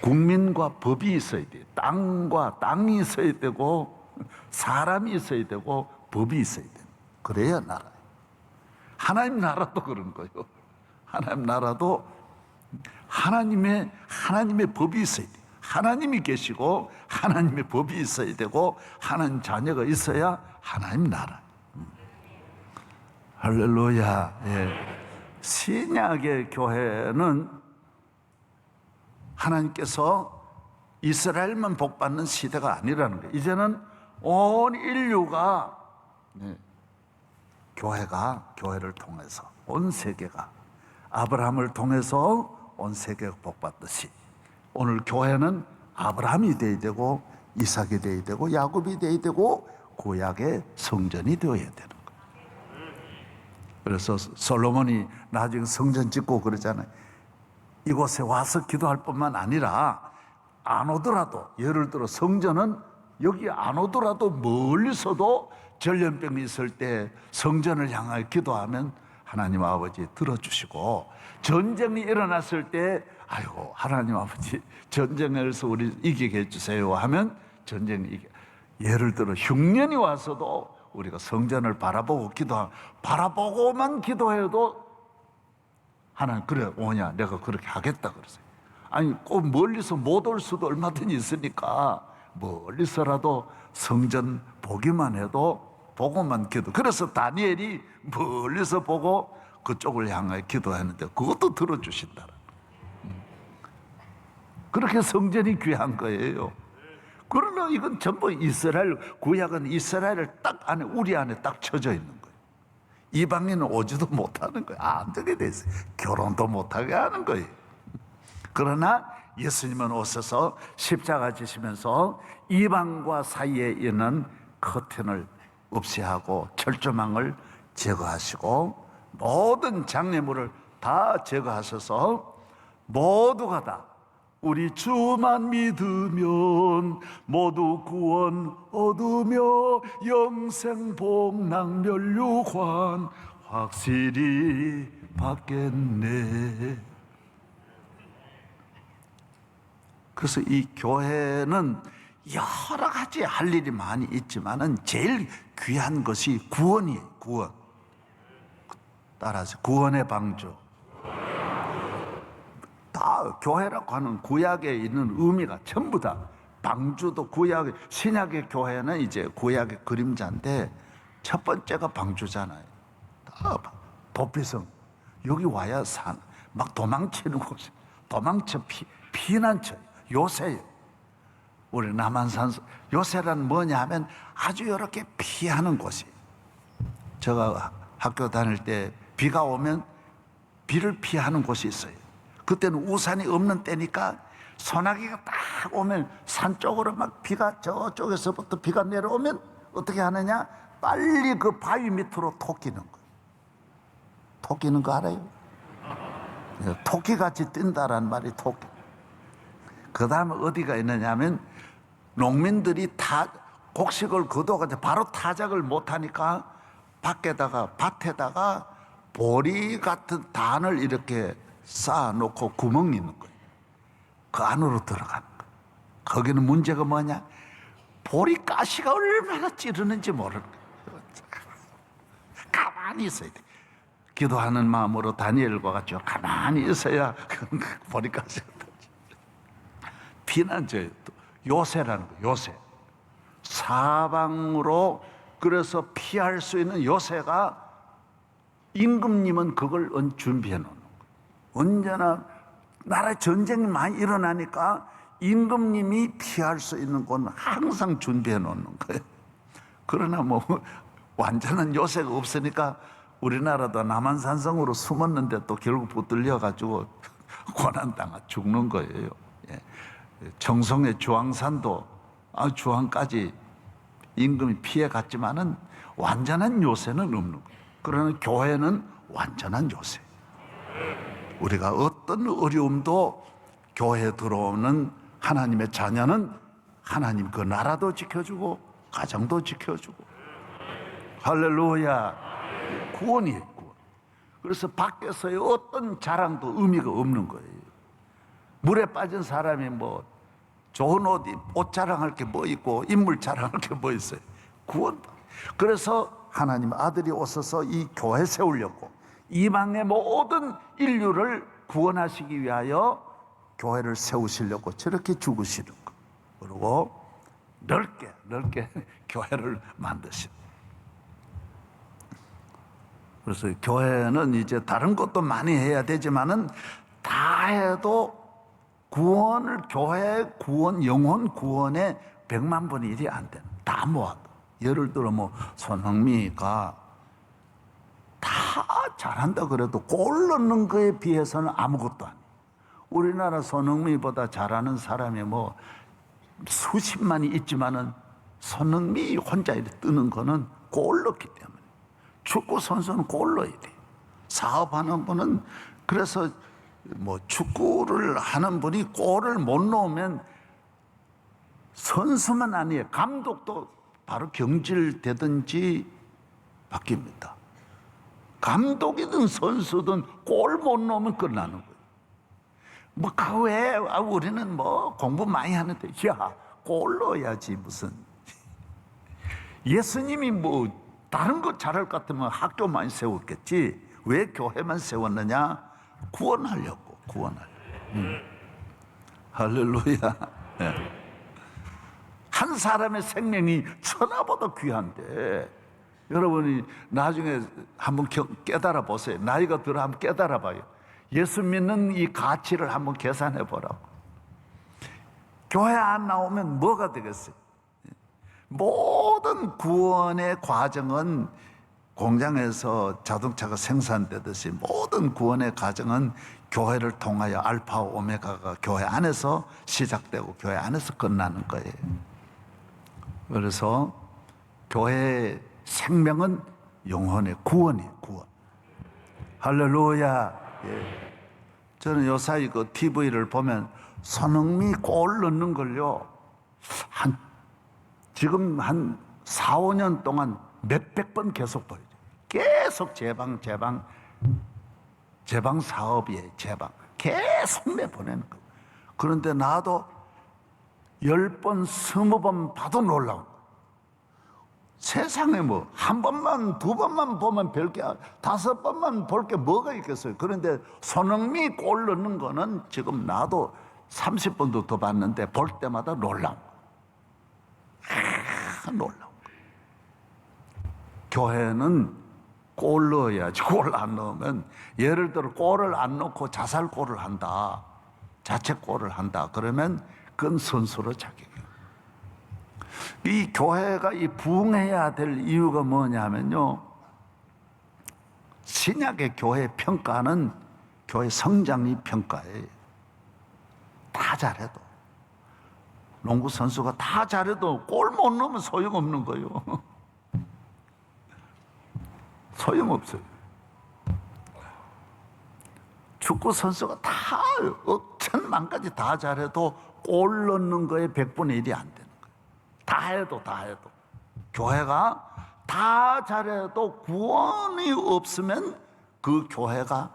국민과 법이 있어야 돼요. 땅과 땅이 있어야 되고, 사람이 있어야 되고, 법이 있어야 돼요. 그래야 나라예요. 하나님 나라도 그런 거예요. 하나님 나라도 하나님의 법이 있어야 돼요. 하나님이 계시고 하나님의 법이 있어야 되고 하나님 자녀가 있어야 하나님 나라. 할렐루야. 신약의 교회는 하나님께서 이스라엘만 복받는 시대가 아니라는 거예요. 이제는 온 인류가, 교회를 통해서 온 세계가, 아브라함을 통해서 온 세계가 복받듯이 오늘 교회는 아브라함이 되어야 되고 이삭이 되어야 되고 야곱이 되어야 되고 구약의 성전이 되어야 되는 거예요. 그래서 솔로몬이 나중에 성전 짓고 그러잖아요. 이곳에 와서 기도할 뿐만 아니라 안 오더라도, 예를 들어 성전은 여기 안 오더라도 멀리서도 전염병이 있을 때 성전을 향하여 기도하면 하나님 아버지 들어주시고, 전쟁이 일어났을 때 아이고 하나님 아버지 전쟁에서 우리 이기게 해주세요 하면 전쟁이 이겨. 예를 들어 흉년이 와서도 우리가 성전을 바라보고 바라보고만 기도해도 하나님 그래 오냐 내가 그렇게 하겠다 그러세요. 아니 꼭 멀리서 못 올 수도 얼마든지 있으니까 멀리서라도 성전 보기만 해도 보고만 기도. 그래서 다니엘이 멀리서 보고 그쪽을 향하여 기도했는데 그것도 들어주신다. 그렇게 성전이 귀한 거예요. 그러나 이건 전부 이스라엘, 구약은 이스라엘을 딱 안에, 우리 안에 딱 쳐져 있는 거예요. 이방인은 오지도 못하는 거예요. 안 되게 돼 있어요. 결혼도 못하게 하는 거예요. 그러나 예수님은 오셔서 십자가 지시면서 이방과 사이에 있는 커튼을 없이 하고 철조망을 제거하시고 모든 장애물을 다 제거하셔서 모두가 다 우리 주만 믿으면 모두 구원 얻으며 영생 복락 멸류관 확실히 받겠네. 그래서 이 교회는 여러 가지 할 일이 많이 있지만은 제일 귀한 것이 구원이에요. 구원. 따라서 구원의 방주. 다 교회라고 하는 구약에 있는 의미가 전부 다 방주도 구약, 신약의 교회는 이제 구약의 그림자인데 첫 번째가 방주잖아요. 다 도피성. 여기 와야 막 도망치는 곳이, 피난처, 요새요. 우리 남한산 요새란 뭐냐 하면 아주 이렇게 피하는 곳이. 제가 학교 다닐 때 비가 오면 비를 피하는 곳이 있어요. 그때는 우산이 없는 때니까 소나기가 딱 오면 산 쪽으로 막 비가 저쪽에서부터 비가 내려오면 어떻게 하느냐? 빨리 그 바위 밑으로 토끼는 거예요. 토끼는 거 알아요? 토끼같이 뛴다란 말이 토끼. 그 다음에 어디가 있느냐 하면 농민들이 곡식을 거둬가지고 바로 타작을 못하니까 밭에다가 보리 같은 단을 이렇게 쌓아놓고 구멍이 있는 거예요. 그 안으로 들어가는 거예요. 거기는 문제가 뭐냐? 보리 가시가 얼마나 찌르는지 모르는 거예요. 가만히 있어야 돼. 기도하는 마음으로 다니엘과 같이 가만히 있어야 보리 가시가 피난처예요. 요새라는 거예요. 요새. 사방으로 그래서 피할 수 있는 요새가 임금님은 그걸 준비해 놓는 거예요. 언제나 나라에 전쟁이 많이 일어나니까 임금님이 피할 수 있는 곳은 항상 준비해 놓는 거예요. 그러나 뭐 완전한 요새가 없으니까 우리나라도 남한산성으로 숨었는데 또 결국 붙들려 가지고 고난당하 죽는 거예요. 청송의 주황산도 주황까지 임금이 피해 갔지만은 완전한 요새는 없는 거예요. 그러나 교회는 완전한 요새. 우리가 어떤 어려움도 교회에 들어오는 하나님의 자녀는 하나님 그 나라도 지켜주고 가정도 지켜주고 할렐루야. 구원이에요, 구원. 그래서 밖에서의 어떤 자랑도 의미가 없는 거예요. 물에 빠진 사람이 뭐 좋은 옷 자랑할 게 뭐 있고 인물 자랑할 게 뭐 있어요. 구원. 그래서 하나님 아들이 오셔서 이 교회 세우려고 이방의 모든 인류를 구원하시기 위하여 교회를 세우시려고 저렇게 죽으시는 거. 그리고 넓게 교회를 만드시는. 그래서 교회는 이제 다른 것도 많이 해야 되지만은 다 해도 교회 구원, 영혼 구원에 100만 분의 1이 안 되는. 다 모아도. 예를 들어 뭐 손흥민이가 다 잘한다 그래도 골 넣는 거에 비해서는 아무것도 아니에요. 우리나라 손흥민보다 잘하는 사람이 뭐 수십만이 있지만은 손흥민이 혼자 이렇게 뜨는 거는 골 넣기 때문에. 축구 선수는 골 넣어야 돼요. 사업하는 분은 그래서 뭐 축구를 하는 분이 골을 못 넣으면 선수만 아니에요. 감독도 바로 경질되든지 바뀝니다. 감독이든 선수든 골 못 넣으면 끝나는 거예요. 뭐 그 외에 우리는 뭐 공부 많이 하는데 야, 골 넣어야지 무슨. 예수님이 뭐 다른 거 잘할 것 같으면 학교 많이 세웠겠지. 왜 교회만 세웠느냐? 구원하려고. 할렐루야. 한 사람의 생명이 천하보다 귀한데 여러분이 나중에 한번 깨달아 보세요. 나이가 들어 한번 깨달아 봐요. 예수 믿는 이 가치를 한번 계산해 보라고. 교회 안 나오면 뭐가 되겠어요? 모든 구원의 과정은 공장에서 자동차가 생산되듯이 모든 구원의 과정은 교회를 통하여 알파 오메가가 교회 안에서 시작되고 교회 안에서 끝나는 거예요. 그래서 교회의 생명은 영혼의 구원이에요. 구원. 할렐루야. 저는 요사이 그 TV를 보면 손흥민이 골 넣는 걸요 지금 한 4, 5년 동안 몇백 번 계속 보여요. 계속 제방 사업이에요. 제방 계속 내보내는 거. 그런데 나도 10번, 20번 봐도 놀라운 거. 세상에 뭐 한 번만, 두 번만 보면 별게 5번만 볼 게 뭐가 있겠어요. 그런데 손흥민이 골 넣는 거는 지금 나도 30번도 더 봤는데 볼 때마다 놀라운 거. 참 놀라운 거예요. 교회는 골 넣어야지. 골 안 넣으면, 예를 들어 골을 안 넣고 자살골을 한다, 자책골을 한다, 그러면 그건 선수로 자격이에요. 이 교회가 이 부흥해야 될 이유가 뭐냐면요, 신약의 교회 평가는 교회 성장이 평가예요. 다 잘해도, 농구 선수가 다 잘해도 골 못 넣으면 소용없는 거예요. 소용없어요. 축구 선수가 다 천만 가지 다 잘해도 골 넣는 거에 100분의 1이 안 되는 거예요. 다 해도. 교회가 다 잘해도 구원이 없으면 그 교회가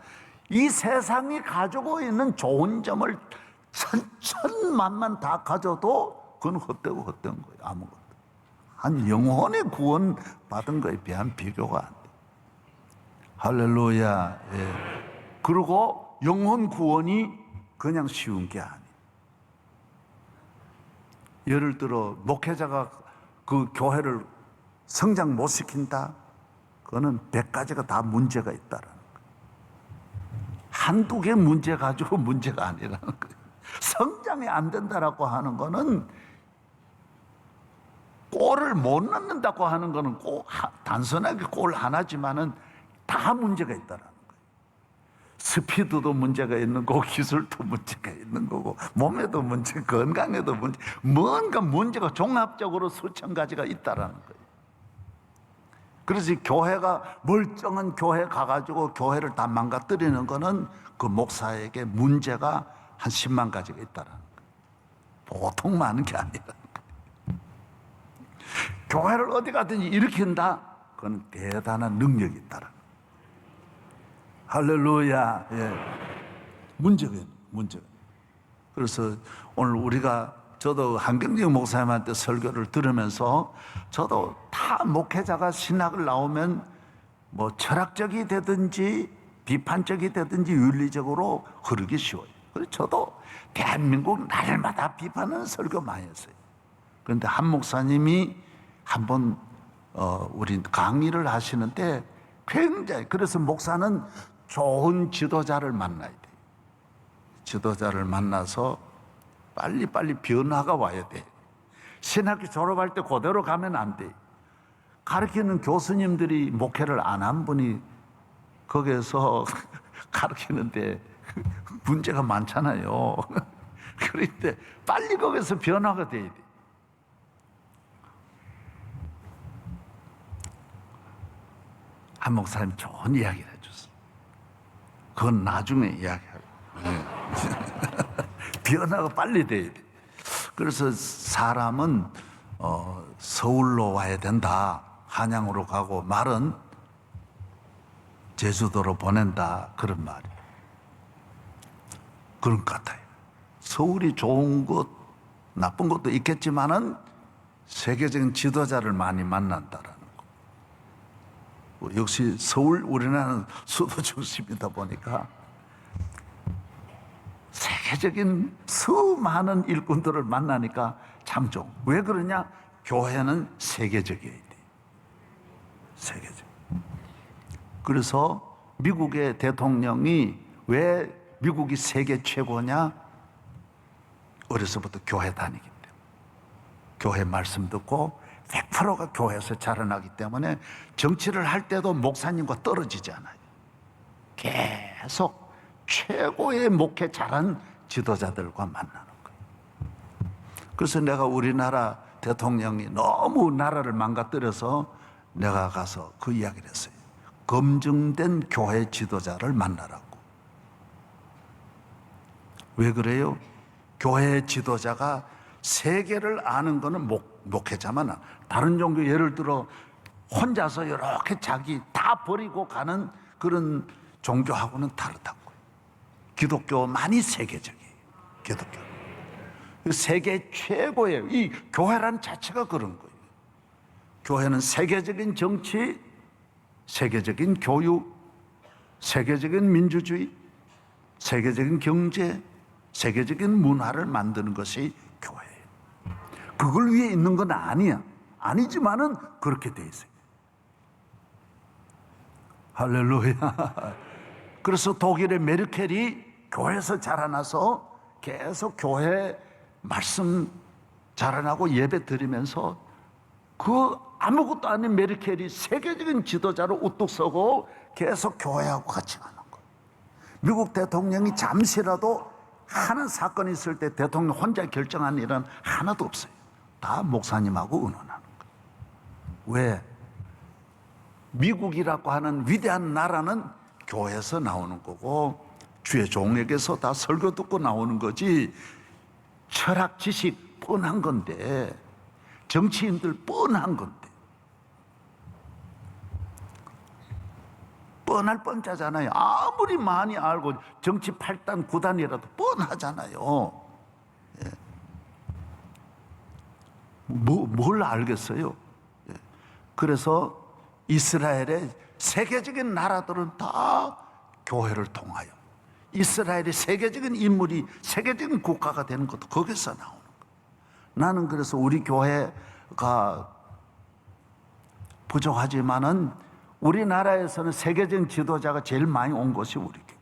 이 세상이 가지고 있는 좋은 점을 천만만 다 가져도 그건 헛되고 헛된 거예요. 아무것도. 한 영혼의 구원 받은 거에 비한 비교가 안 돼. 할렐루야. 예. 그리고 영혼 구원이 그냥 쉬운 게 아니에요. 예를 들어 목회자가 그 교회를 성장 못 시킨다, 그거는 100가지가 다 문제가 있다라는 거예요. 한두 개 문제 가지고 문제가 아니라는 거예요. 성장이 안 된다라고 하는 거는, 골을 못 넣는다고 하는 거는 단순하게 골 하나지만은 다 문제가 있다라는 거예요. 스피드도 문제가 있는 거고, 기술도 문제가 있는 거고, 몸에도 문제, 건강에도 문제, 뭔가 문제가 종합적으로 수천 가지가 있다라는 거예요. 그래서 교회가 멀쩡한 교회 가가지고 교회를 다 망가뜨리는 거는 그 목사에게 문제가 한 10만 가지가 있다라는 거예요. 보통 많은 게 아니라는 거예요. 교회를 어디 가든지 일으킨다, 그건 대단한 능력이 있다라는 거예요. 할렐루야. 예. 문제가. 그래서 오늘 저도 한경직 목사님한테 설교를 들으면서, 저도 다 목회자가 신학을 나오면 뭐 철학적이 되든지 비판적이 되든지 윤리적으로 흐르기 쉬워요. 그래서 저도 대한민국 날마다 비판하는 설교 많이 했어요. 그런데 한 목사님이 한번 우리 강의를 하시는데 굉장히, 그래서 목사는 좋은 지도자를 만나야 돼요. 지도자를 만나서 빨리빨리 변화가 와야 돼. 신학교 졸업할 때 그대로 가면 안 돼. 가르치는 교수님들이 목회를 안 한 분이 거기에서 가르치는데 문제가 많잖아요. 그런데 빨리 거기서 변화가 돼야 돼. 한 목사님 좋은 이야기를 해줬어. 그건 나중에 이야기하고. 변화가 빨리 돼야 돼. 그래서 사람은 서울로 와야 된다, 한양으로 가고, 말은 제주도로 보낸다, 그런 말이. 그런 것 같아요. 서울이 좋은 것, 나쁜 것도 있겠지만은 세계적인 지도자를 많이 만난다라는 거. 역시 서울, 우리나라는 수도 중심이다 보니까 세계적인 수많은 일꾼들을 만나니까 참 좋은. 왜 그러냐? 교회는 세계적이어야 돼. 세계적. 그래서 미국의 대통령이 왜 미국이 세계 최고냐? 어려서부터 교회 다니기 때문에. 교회 말씀 듣고 100%가 교회에서 자라나기 때문에 정치를 할 때도 목사님과 떨어지지 않아요. 계속 최고의 목회 잘한 지도자들과 만나는 거예요. 그래서 내가 우리나라 대통령이 너무 나라를 망가뜨려서 내가 가서 그 이야기를 했어요. 검증된 교회 지도자를 만나라고. 왜 그래요? 교회 지도자가 세계를 아는 거는 목회자만, 다른 종교 예를 들어 혼자서 이렇게 자기 다 버리고 가는 그런 종교하고는 다르다고. 기독교만이 세계적이에요. 기독교. 세계 최고예요. 이 교회란 자체가 그런 거예요. 교회는 세계적인 정치, 세계적인 교육, 세계적인 민주주의, 세계적인 경제, 세계적인 문화를 만드는 것이 교회예요. 그걸 위해 있는 건 아니야. 아니지만은 그렇게 돼 있어요. 할렐루야. 그래서 독일의 메르켈이 교회에서 자라나서 계속 교회 말씀 자라나고 예배 드리면서 그 아무것도 아닌 메르켈이 세계적인 지도자로 우뚝 서고 계속 교회하고 같이 가는 거예요. 미국 대통령이 잠시라도 하나 사건이 있을 때 대통령 혼자 결정한 일은 하나도 없어요. 다 목사님하고 의논하는 거예요. 왜? 미국이라고 하는 위대한 나라는 교회에서 나오는 거고 주의 종에게서 다 설교 듣고 나오는 거지. 철학 지식 뻔한 건데, 정치인들 뻔한 건데, 뻔할 뻔짜잖아요. 아무리 많이 알고 정치 8단 9단이라도 뻔하잖아요. 예. 뭘 알겠어요? 예. 그래서 이스라엘의 세계적인 나라들은 다 교회를 통하여, 이스라엘의 세계적인 인물이 세계적인 국가가 되는 것도 거기서 나오는 거예요. 나는 그래서 우리 교회가 부족하지만은 우리나라에서는 세계적인 지도자가 제일 많이 온 곳이 우리 교회.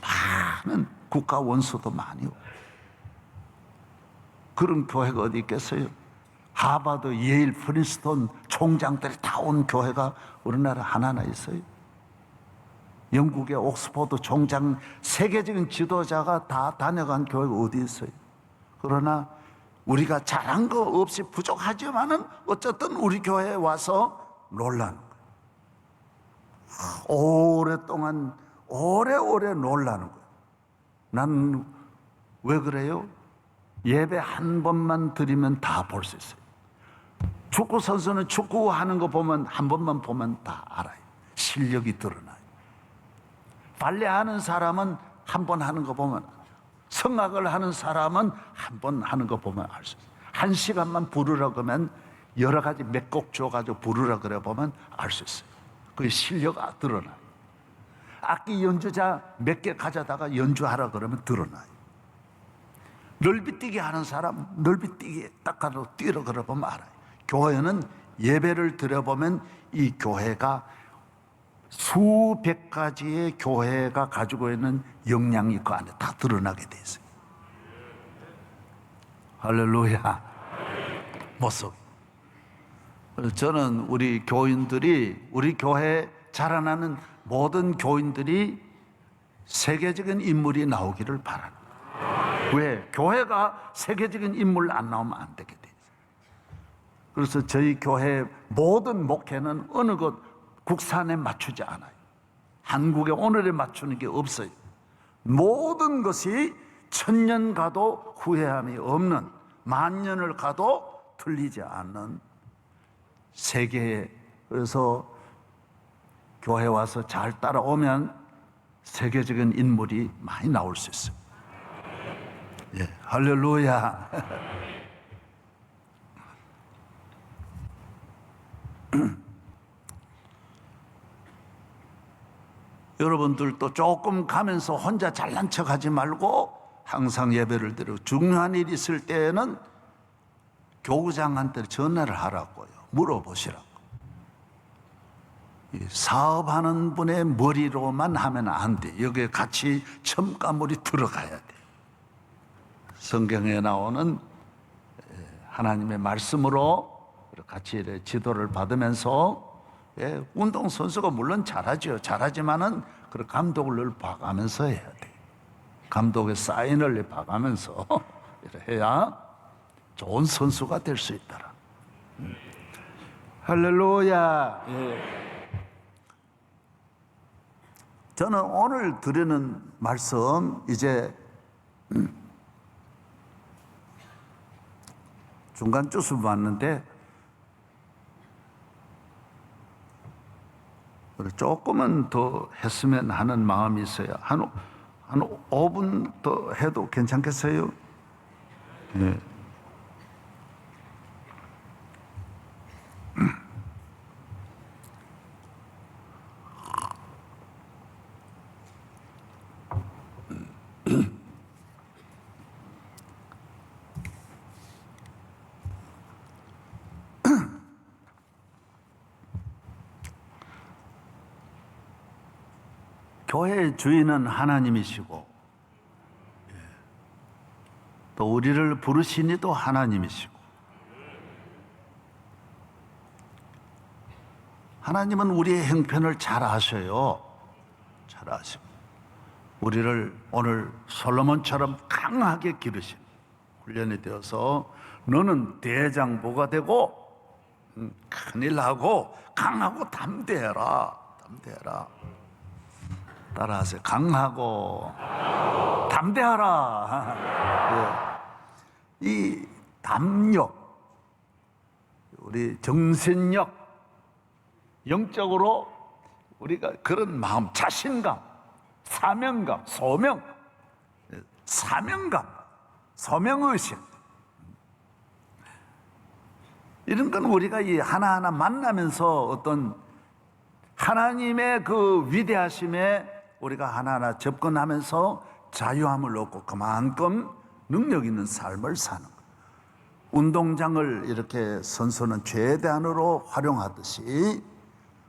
많은 국가 원수도 많이 오고. 그런 교회가 어디 있겠어요? 하버드, 예일, 프린스턴 총장들이 다 온 교회가 우리나라 하나나 있어요. 영국의 옥스퍼드 총장, 세계적인 지도자가 다 다녀간 교회가 어디 있어요? 그러나 우리가 잘한 거 없이 부족하지만은 어쨌든 우리 교회에 와서 놀라는 거예요. 오랫동안 오래오래 놀라는 거예요. 나는 왜 그래요? 예배 한 번만 드리면 다 볼 수 있어요. 축구 선수는 축구하는 거 보면 한 번만 보면 다 알아요. 실력이 드러나요. 발레하는 사람은 한 번 하는 거 보면, 성악을 하는 사람은 한 번 하는 거 보면 알 수 있어요. 1시간만 부르라고 하면 여러 가지 몇 곡 줘가지고 부르라 그래 보면 알 수 있어요. 그 실력 드러나요. 악기 연주자 몇 개 가져다가 연주하라 그러면 드러나요. 넓이뛰기 하는 사람 넓이뛰기 딱 가서 뛰라 그래 보면 알아요. 교회는 예배를 드려보면 이 교회가 수백 가지의 교회가 가지고 있는 역량이 그 안에 다 드러나게 돼 있어요. 할렐루야. 모습. 저는 우리 교인들이, 우리 교회에 자라나는 모든 교인들이 세계적인 인물이 나오기를 바랍니다. 왜? 교회가 세계적인 인물 안 나오면 안 되게 돼 있어요. 그래서 저희 교회 모든 목회는 어느 것 국산에 맞추지 않아요. 한국의 오늘에 맞추는 게 없어요. 모든 것이 천년 가도 후회함이 없는, 만년을 가도 틀리지 않는 세계에, 그래서 교회 와서 잘 따라오면 세계적인 인물이 많이 나올 수 있어요. 예, 할렐루야. 여러분들도 조금 가면서 혼자 잘난 척하지 말고 항상 예배를 드리고, 중요한 일이 있을 때에는 교구장한테 전화를 하라고요. 물어보시라고. 사업하는 분의 머리로만 하면 안 돼. 여기에 같이 첨가물이 들어가야 돼. 성경에 나오는 하나님의 말씀으로 같이 지도를 받으면서, 운동선수가 물론 잘하죠. 잘하지만은 그 감독을 늘 봐가면서 해야 돼. 감독의 사인을 봐가면서 해야 좋은 선수가 될 수 있더라. 할렐루야. 저는 오늘 드리는 말씀, 이제 중간 주스 봤는데 조금은 더 했으면 하는 마음이 있어요. 한 5분 더 해도 괜찮겠어요? 네. 교회의 주인은 하나님이시고 또 우리를 부르신 이도 하나님이시고 하나님은 우리의 형편을 잘 아셔요. 잘 아시고 우리를 오늘 솔로몬처럼 강하게 기르신 훈련이 되어서 너는 대장부가 되고 큰일 나고 강하고 담대해라. 담대해라. 따라하세요. 강하고 담대하라. 예. 이 담력, 우리 정신력, 영적으로 우리가 그런 마음, 자신감, 사명감, 소명, 사명감, 소명의식 이런 건 우리가 이 하나하나 만나면서 어떤 하나님의 그 위대하심에 우리가 하나하나 접근하면서 자유함을 얻고 그만큼 능력 있는 삶을 사는 거예요. 운동장을 이렇게 선수는 최대한으로 활용하듯이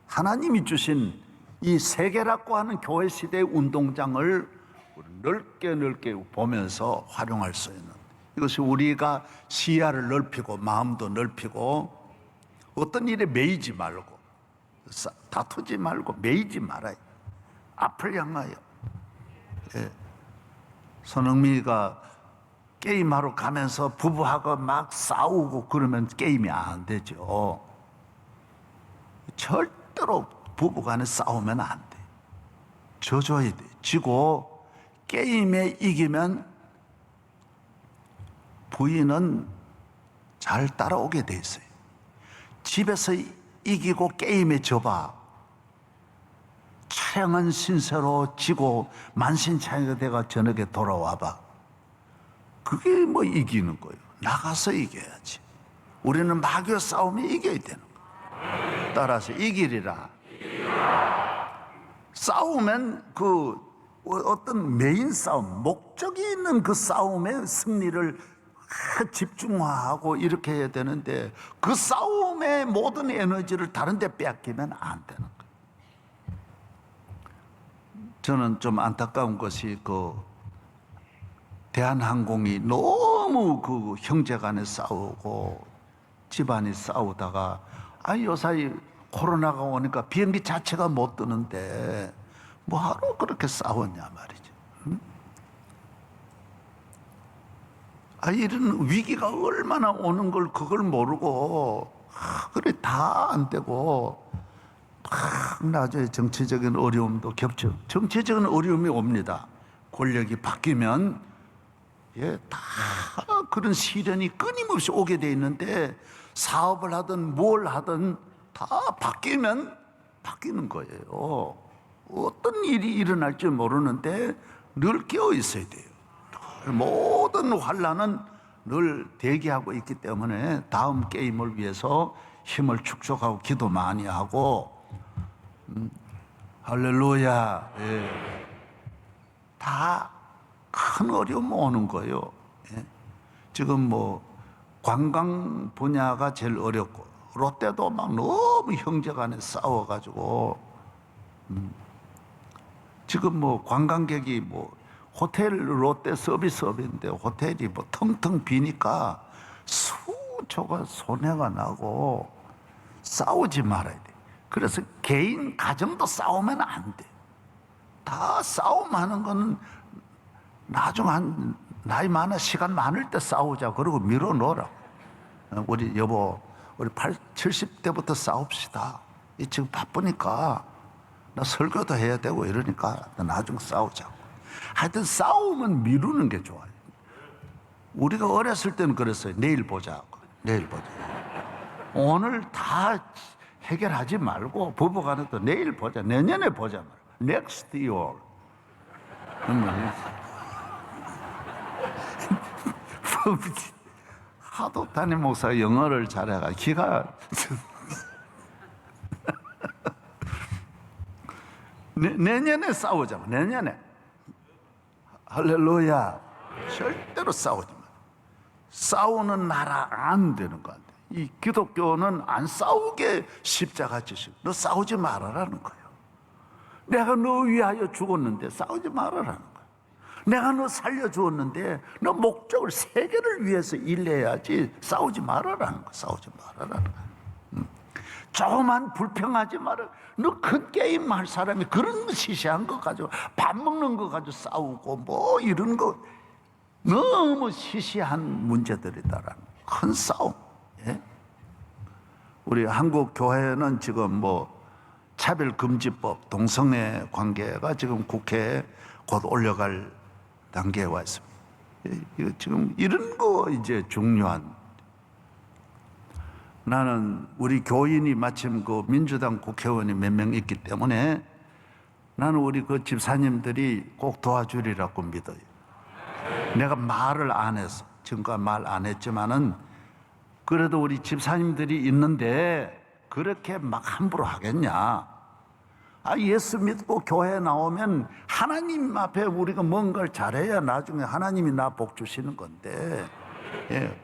하나님이 주신 이 세계라고 하는 교회 시대의 운동장을 넓게 보면서 활용할 수 있는 이것이 우리가 시야를 넓히고 마음도 넓히고 어떤 일에 매이지 말고 다투지 말고 매이지 말아요. 앞을 향하여. 예. 손흥민이가 게임하러 가면서 부부하고 막 싸우고 그러면 게임이 안 되죠. 절대로 부부간에 싸우면 안 돼. 져줘야 돼. 지고 게임에 이기면 부인은 잘 따라오게 돼 있어요. 집에서 이기고 게임에 져봐. 촬영한 신세로 지고 만신창이가 돼가 저녁에 돌아와봐. 그게 뭐 이기는 거예요. 나가서 이겨야지. 우리는 마귀와 싸우면 이겨야 되는 거예요. 따라서 이기리라. 싸우면 그 어떤 메인 싸움, 목적이 있는 그 싸움의 승리를 집중화하고 이렇게 해야 되는데 그 싸움의 모든 에너지를 다른 데 빼앗기면 안 되는 거예요. 저는 좀 안타까운 것이 그 대한항공이 너무 그 형제간에 싸우고 집안이 싸우다가 요사이 코로나가 오니까 비행기 자체가 못 뜨는데 뭐하러 그렇게 싸웠냐 말이죠. 응? 이런 위기가 얼마나 오는 걸 그걸 모르고 그래 다 안 되고 나중에 정치적인 어려움도 겹쳐. 정치적인 어려움이 옵니다. 권력이 바뀌면 다 그런 시련이 끊임없이 오게 돼 있는데 사업을 하든 뭘 하든 다 바뀌면 바뀌는 거예요. 어떤 일이 일어날지 모르는데 늘 깨어 있어야 돼요. 모든 환란은 늘 대기하고 있기 때문에 다음 게임을 위해서 힘을 축적하고 기도 많이 하고 할렐루야. 예. 다 큰 어려움 오는 거예요. 예. 지금 뭐 관광 분야가 제일 어렵고 롯데도 막 너무 형제간에 싸워가지고 지금 뭐 관광객이 뭐 호텔 롯데 서비스업인데 호텔이 뭐 텅텅 비니까 수조가 손해가 나고 싸우지 말아야 돼. 그래서 개인 가정도 싸우면 안 돼. 다 싸움하는 거는 나중 한 나이 많아 시간 많을 때 싸우자. 그러고 밀어놓으라. 우리 여보 우리 70대부터 싸웁시다. 지금 바쁘니까 나 설교도 해야 되고 이러니까 나중 싸우자고. 하여튼 싸움은 미루는 게 좋아요. 우리가 어렸을 때는 그랬어요. 내일 보자고. 내일 보자. 오늘 다 해결하지 말고 부부간에도 내일 보자. 내년에 보자. Next year. 하도 담임 목사가 영어를 잘해가 기가 내년에 싸우자. 내년에. 할렐루야. 절대로 싸우지 마. 싸우는 나라 안 되는 거 같아. 이 기독교는 안 싸우게 십자가 지시고 너 싸우지 말아라는 거예요. 내가 너 위하여 죽었는데 싸우지 말아라는 거야. 내가 너 살려주었는데 너 목적을 세계를 위해서 일해야지 싸우지 말아라는 거야. 싸우지 말아라는 거야. 조그만 불평하지 마라. 너 큰 게임 할 사람이 그런 거 시시한 거 가지고 밥 먹는 거 가지고 싸우고 뭐 이런 거 너무 시시한 문제들이다라는 큰 싸움. 예? 우리 한국 교회는 지금 뭐 차별금지법, 동성애 관계가 지금 국회에 곧 올려갈 단계에 와 있습니다. 이거 지금 이런 거 이제 중요한. 나는 우리 교인이 마침 그 민주당 국회의원이 몇 명 있기 때문에 나는 우리 그 집사님들이 꼭 도와주리라고 믿어요. 내가 말을 안 해서, 지금까지 말 안 했지만은 그래도 우리 집사님들이 있는데 그렇게 막 함부로 하겠냐. 예수 믿고 교회 나오면 하나님 앞에 우리가 뭔가를 잘해야 나중에 하나님이 나 복 주시는 건데, 예.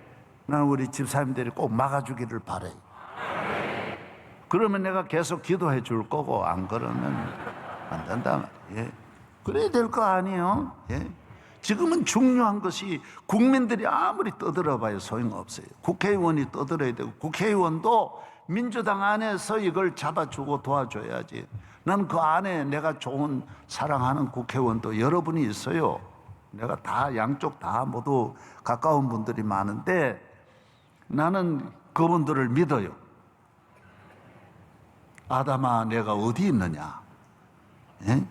나는 우리 집사님들이 꼭 막아주기를 바래요. 그러면 내가 계속 기도해 줄 거고, 안 그러면 안 된다. 예. 그래야 될 거 아니에요? 예. 지금은 중요한 것이 국민들이 아무리 떠들어봐야 소용없어요. 국회의원이 떠들어야 되고, 국회의원도 민주당 안에서 이걸 잡아주고 도와줘야지. 난 그 안에 내가 좋은 사랑하는 국회의원도 여러분이 있어요. 내가 다 양쪽 다 모두 가까운 분들이 많은데 나는 그분들을 믿어요. 아담아, 내가 어디 있느냐? 예?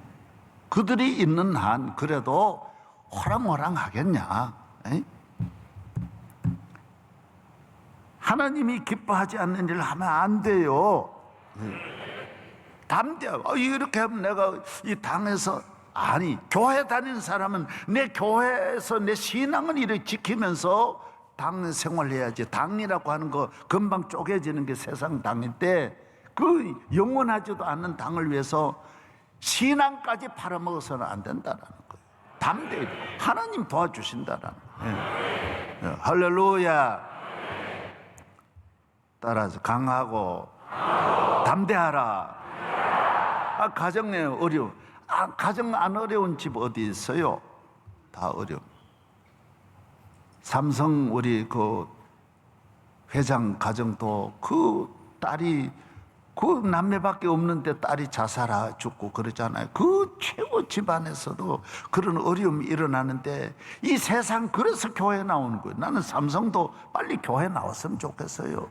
그들이 있는 한 그래도 호랑호랑 하겠냐? 예? 하나님이 기뻐하지 않는 일을 하면 안 돼요. 예. 담대하고 이렇게 하면 내가 이 당에서, 아니, 교회 다니는 사람은 내 교회에서 내 신앙을 이렇게 지키면서 당 생활해야지. 당이라고 하는 거 금방 쪼개지는 게 세상 당인데 그 영원하지도 않는 당을 위해서 신앙까지 팔아먹어서는 안 된다는 거예요. 담대히 하나님 도와주신다라는 거예요. 예. 할렐루야. 따라서 강하고 담대하라. 가정 내 어려움. 가정 안 어려운 집 어디 있어요? 다 어려움. 삼성 우리 그 회장 가정도 그 딸이 그 남매밖에 없는데 딸이 자살하 죽고 그러잖아요. 그 최고 집안에서도 그런 어려움이 일어나는데 이 세상 그래서 교회 나오는 거예요. 나는 삼성도 빨리 교회 나왔으면 좋겠어요.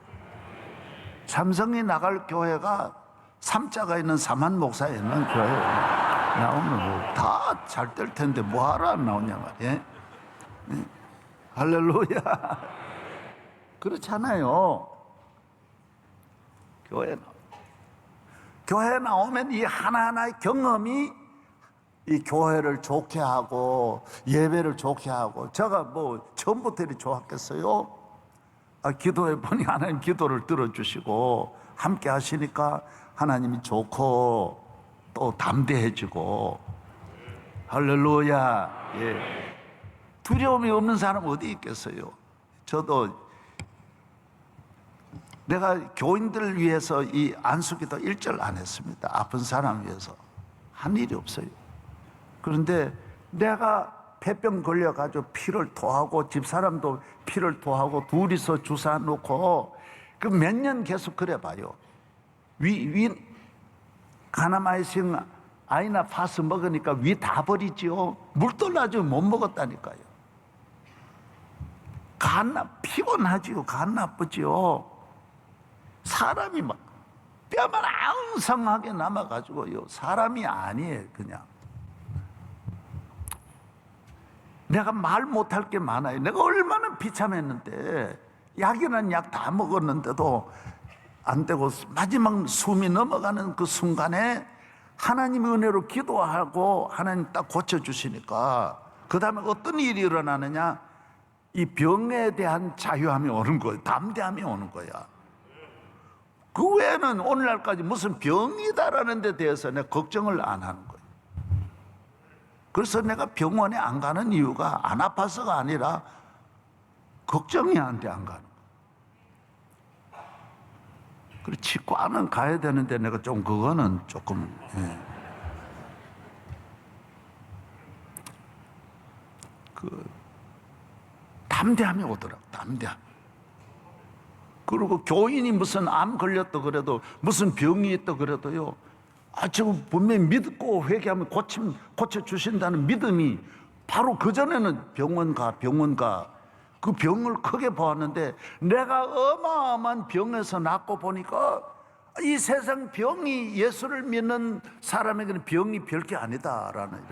삼성이 나갈 교회가 삼자가 있는 삼한 목사 있는 교회 나오면 뭐 다 잘 될 텐데 뭐하러 안 나오냐 말이에요. 네. 할렐루야. 그렇잖아요. 교회 나오면 이 하나하나의 경험이 이 교회를 좋게 하고 예배를 좋게 하고, 제가 뭐 처음부터 이렇게 좋았겠어요? 기도해 보니 하나님 기도를 들어주시고 함께 하시니까 하나님이 좋고 또 담대해지고. 할렐루야. 예. 두려움이 없는 사람 어디 있겠어요? 저도 내가 교인들을 위해서 이 안수기도 일절 안 했습니다. 아픈 사람 위해서 한 일이 없어요. 그런데 내가 폐병 걸려가지고 피를 토하고 집사람도 피를 토하고 둘이서 주사 놓고 그 몇 년 계속 그래 봐요. 가나마이신 아이나 파스 먹으니까 위 다 버리지요. 물 떨어지고 못 먹었다니까요. 피곤하지요. 간 나쁘지요. 사람이 막 뼈만 앙상하게 남아가지고요. 사람이 아니에요. 그냥 내가 말 못할 게 많아요. 내가 얼마나 비참했는데 약이란 약 다 먹었는데도 안 되고 마지막 숨이 넘어가는 그 순간에 하나님의 은혜로 기도하고 하나님 딱 고쳐주시니까 그 다음에 어떤 일이 일어나느냐, 이 병에 대한 자유함이 오는 거예요. 담대함이 오는 거야. 그 외에는 오늘날까지 무슨 병이다라는 데 대해서 내가 걱정을 안 하는 거예요. 그래서 내가 병원에 안 가는 이유가 안 아파서가 아니라 걱정이 안 돼, 안 가는 거예요. 그리고 치과는 가야 되는데 내가 좀 그거는 조금 담대함이 오더라고. 담대함. 그리고 교인이 무슨 암 걸렸다 그래도 무슨 병이 있다 그래도요, 지금 분명히 믿고 회개하면 고쳐주신다는 믿음이, 바로 그전에는 병원 가 그 병을 크게 보았는데, 내가 어마어마한 병에서 낫고 보니까 이 세상 병이 예수를 믿는 사람에게는 병이 별게 아니다라는,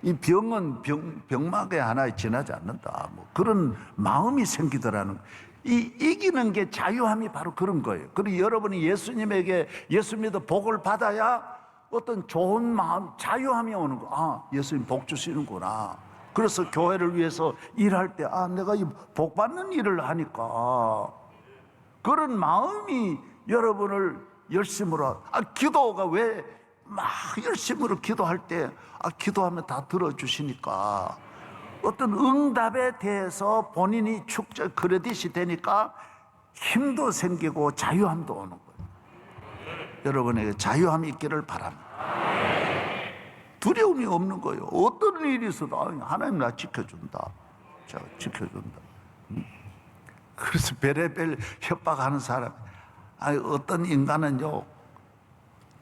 이 병은 병막에 하나에 지나지 않는다, 뭐 그런 마음이 생기더라는. 이 이기는 게 자유함이 바로 그런 거예요. 그리고 여러분이 예수님에게 예수 믿어 복을 받아야 어떤 좋은 마음, 자유함이 오는 거. 예수님 복 주시는구나. 그래서 교회를 위해서 일할 때 내가 이 복 받는 일을 하니까, 그런 마음이 여러분을 열심으로, 기도가 왜 막 열심으로 기도할 때 기도하면 다 들어주시니까, 어떤 응답에 대해서 본인이 축적 크레딧이 되니까 힘도 생기고 자유함도 오는 거예요. 여러분에게 자유함이 있기를 바랍니다. 두려움이 없는 거예요. 어떤 일이 있어도 하나님 나 지켜준다. 제가 지켜준다. 그래서 별의별 협박하는 사람, 어떤 인간은요,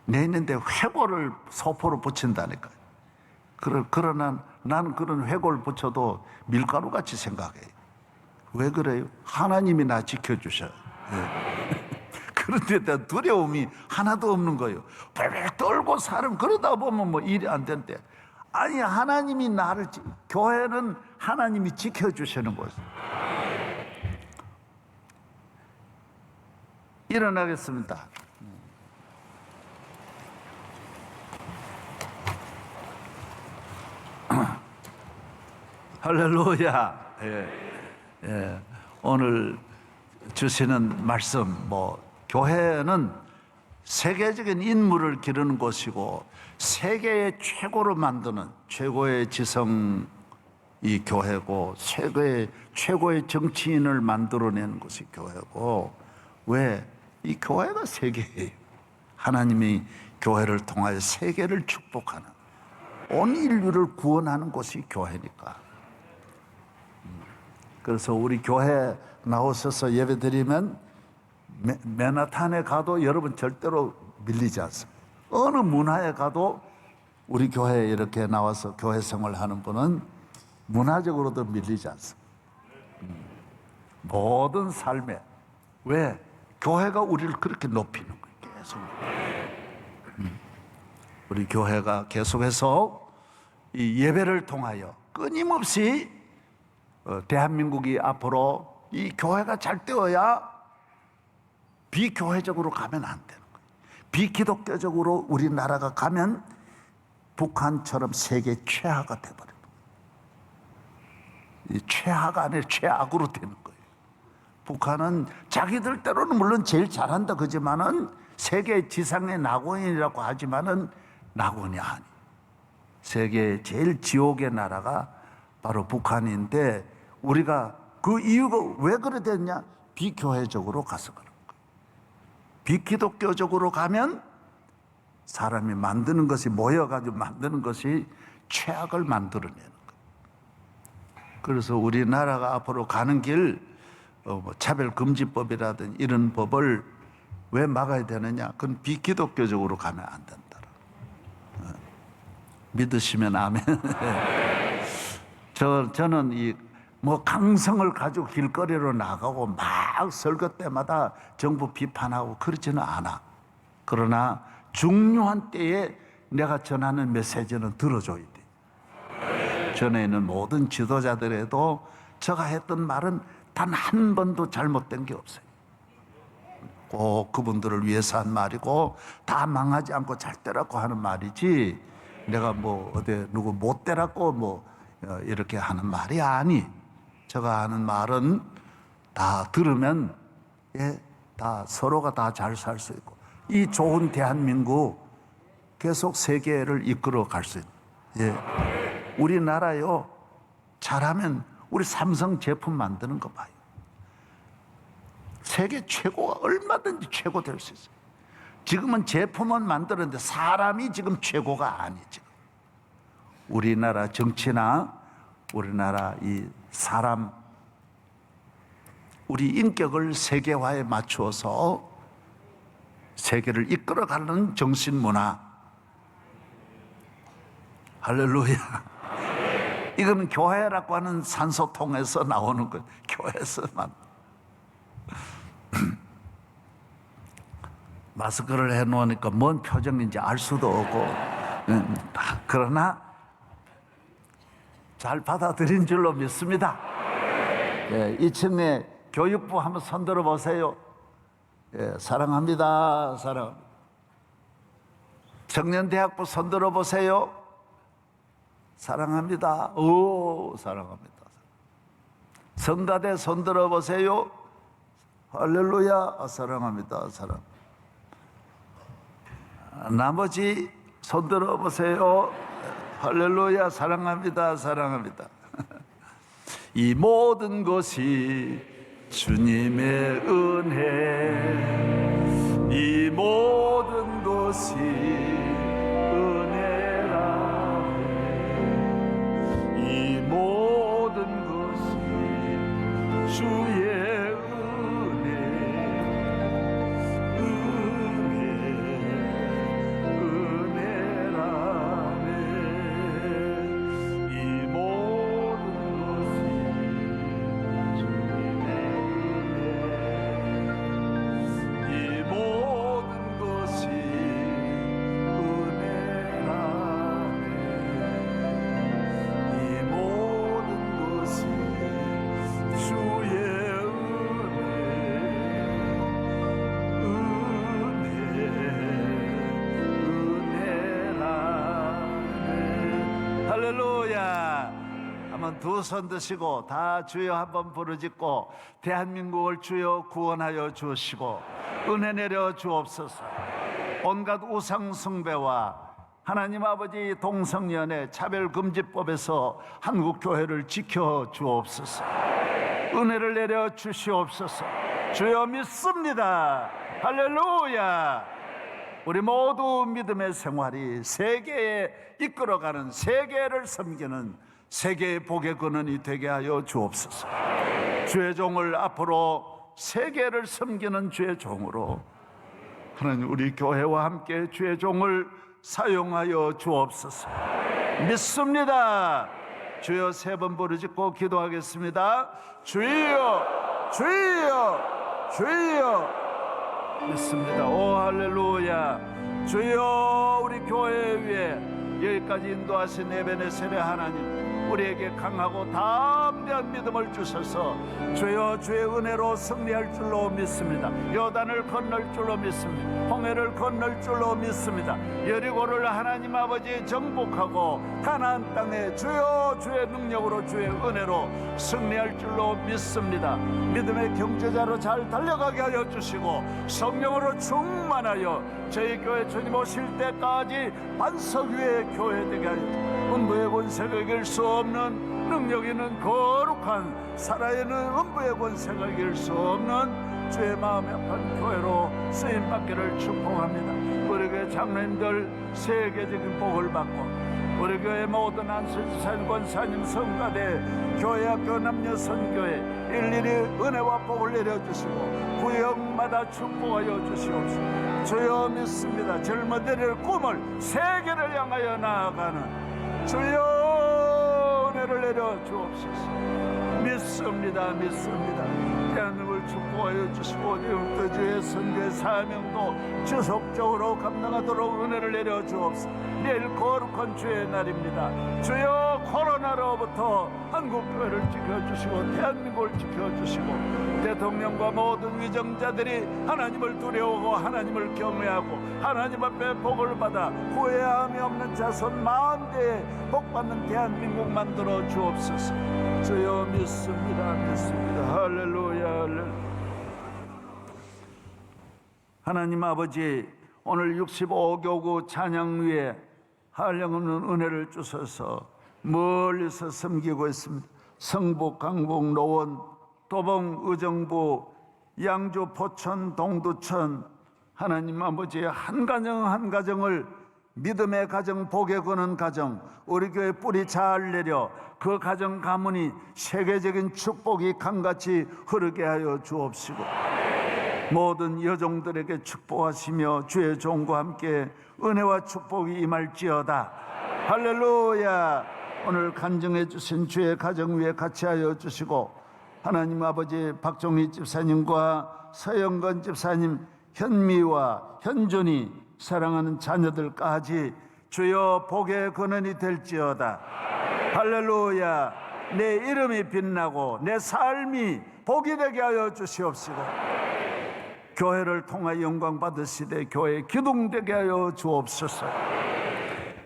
내는데 회고를 소포로 붙인다니까요. 그러나 나는 그런 회고를 붙여도 밀가루 같이 생각해요. 왜 그래요? 하나님이 나 지켜주셔요. 그런데 대한 두려움이 하나도 없는 거예요. 벌벌 떨고 사람 그러다 보면 뭐 일이 안 된대. 아니, 하나님이 나를, 교회는 하나님이 지켜주시는 곳. 일어나겠습니다. 할렐루야. 오늘 주시는 말씀, 교회는 세계적인 인물을 기르는 곳이고, 세계의 최고로 만드는 최고의 지성이 교회고, 최고의 정치인을 만들어내는 곳이 교회고. 왜? 이 교회가 세계예요. 하나님이 교회를 통하여 세계를 축복하는, 온 인류를 구원하는 곳이 교회니까. 그래서 우리 교회 나오셔서 예배드리면 맨하탄에 가도 여러분 절대로 밀리지 않습니다. 어느 문화에 가도 우리 교회에 이렇게 나와서 교회 생활하는 분은 문화적으로도 밀리지 않습니다. 모든 삶에. 왜? 교회가 우리를 그렇게 높이는 거예요. 계속. 우리 교회가 계속해서 이 예배를 통하여 끊임없이 대한민국이 앞으로 이 교회가 잘 되어야 비교회적으로 가면 안 되는 거예요. 비기독교적으로 우리나라가 가면 북한처럼 세계 최하가 돼버려요. 이 최하가 아니라 최악으로 되는 거예요. 북한은 자기들 때로는 물론 제일 잘한다 그러지만은 세계 지상의 낙원이라고 하지만은 낙원이 아니. 세계 제일 지옥의 나라가 바로 북한인데, 우리가 그 이유가 왜 그래 됐냐? 비교회적으로 가서 그런 거예요. 비기독교적으로 가면 사람이 만드는 것이, 모여가지고 만드는 것이 최악을 만들어내는 거예요. 그래서 우리나라가 앞으로 가는 길, 차별금지법이라든지 이런 법을 왜 막아야 되느냐? 그건 비기독교적으로 가면 안 된다. 믿으시면 아멘. 저는 강성을 가지고 길거리로 나가고 막 설교 때마다 정부 비판하고 그러지는 않아. 그러나 중요한 때에 내가 전하는 메시지는 들어줘야 돼. 전에 있는 모든 지도자들에도 제가 했던 말은 단 한 번도 잘못된 게 없어요. 꼭 그분들을 위해서 한 말이고, 다 망하지 않고 잘 되라고 하는 말이지, 내가 어디 누구 못 되라고 이렇게 하는 말이 아니. 제가 하는 말은 다 들으면 다 서로가 다 잘 살 수 있고, 이 좋은 대한민국 계속 세계를 이끌어 갈 수 있는. 우리나라요, 잘하면 우리 삼성 제품 만드는 거 봐요. 세계 최고가 얼마든지 최고 될 수 있어요. 지금은 제품은 만드는데 사람이 지금 최고가 아니죠. 우리나라 정치나 우리나라 이 사람, 우리 인격을 세계화에 맞추어서 세계를 이끌어가는 정신문화. 할렐루야. 이건 교회라고 하는 산소통에서 나오는 것, 교회에서만. 마스크를 해놓으니까 뭔 표정인지 알 수도 없고, 그러나 잘 받아들인 줄로 믿습니다. 예, 2층에 교육부 한번 손들어 보세요. 예, 사랑합니다. 사랑. 청년대학부 손들어 보세요. 사랑합니다. 오, 사랑합니다. 성가대 손들어 보세요. 할렐루야. 사랑합니다. 사랑. 나머지 손들어 보세요. 할렐루야. 사랑합니다. 사랑합니다. 이 모든 것이 주님의 은혜, 이 모든 것이 은혜라, 이 모든 것이 주의 은혜, 은혜라네. 이 모든 것이 이 모든 것이 은혜라네. 이 모든 것이 주의 은혜라네. 할렐루야. 한번 두 손 드시고 다 주여 한번 부르짖고, 대한민국을 주여 구원하여 주시고 은혜 내려 주옵소서. 온갖 우상 숭배와 하나님 아버지 동성연애 차별금지법에서 한국 교회를 지켜 주옵소서. 은혜를 내려 주시옵소서. 주여 믿습니다. 할렐루야. 우리 모두 믿음의 생활이 세계에 이끌어가는, 세계를 섬기는 세계의 복의 근원이 되게 하여 주옵소서. 주의 종을 앞으로 세계를 섬기는 주의 종으로 하나님 우리 교회와 함께 주의 종을 사용하여 주옵소서. 믿습니다. 주여 세 번 부르짖고 기도하겠습니다. 주여, 주여, 주여. 믿습니다. 오 할렐루야. 주여, 우리 교회 위에 여기까지 인도하신 에베네셀의 하나님, 우리에게 강하고 담대한 믿음을 주셔서 주여 주의 은혜로 승리할 줄로 믿습니다. 요단을 건널 줄로 믿습니다. 홍해를 건널 줄로 믿습니다. 여리고를 하나님 아버지 정복하고 가나안 땅에 주여 주의 능력으로 주의 은혜로 승리할 줄로 믿습니다. 믿음의 경제자로 잘 달려가게 하여 주시고 성령으로 충만하여 저희 교회 주님 오실 때까지 반석 위에 교회 되게 하여 음부의 권세가 이길 수 없는, 능력 있는 거룩한, 살아있는 음부의 권세가 이길 수 없는 주의 마음에 합한 교회로 쓰임받기를 축복합니다. 우리 교회 장로님들 세계적인 복을 받고, 우리 교회 모든 안수지사님, 권사님, 성가대, 교회학교, 남녀 선교회 일일이 은혜와 복을 내려주시고 구역마다 축복하여 주시옵소서. 주여 믿습니다. 젊은이들의 꿈을 세계를 향하여 나아가는 주여 은혜를 내려 주옵소서. 믿습니다. 믿습니다. 대한민국을 축복하여 주시고 이웃도 주의 선교의 사명도 지속적으로 감당하도록 은혜를 내려 주옵소서. 내일 거룩한 주의 날입니다. 주여 코로나로부터 한국교회를 지켜주시고 대한민국을 지켜주시고 대통령과 모든 위정자들이 하나님을 두려워하고 하나님을 경외하고 하나님 앞에 복을 받아 후회함이 없는 자손 만대에 복받는 대한민국 만들어 주옵소서. 주여 믿습니다. 믿습니다. 할렐루야. 할렐루야. 하나님 아버지, 오늘 65교구 찬양 위에 한량없는 은혜를 주셔서 멀리서 섬기고 있습니다. 성북, 강북, 노원, 도봉, 의정부, 양주, 포천, 동두천, 하나님 아버지의 한 가정 한 가정을 믿음의 가정, 복에 거는 가정, 우리 교회 뿌리 잘 내려 그 가정 가문이 세계적인 축복이 강같이 흐르게 하여 주옵시고, 모든 여종들에게 축복하시며 주의 종과 함께 은혜와 축복이 임할지어다. 할렐루야. 오늘 간증해 주신 주의 가정 위에 같이 하여 주시고, 하나님 아버지 박종희 집사님과 서영건 집사님, 현미와 현준이 사랑하는 자녀들까지 주여 복의 근원이 될지어다. 할렐루야. 내 이름이 빛나고 내 삶이 복이 되게 하여 주시옵시고, 교회를 통하여 영광 받으시되 교회 기둥되게 하여 주옵소서.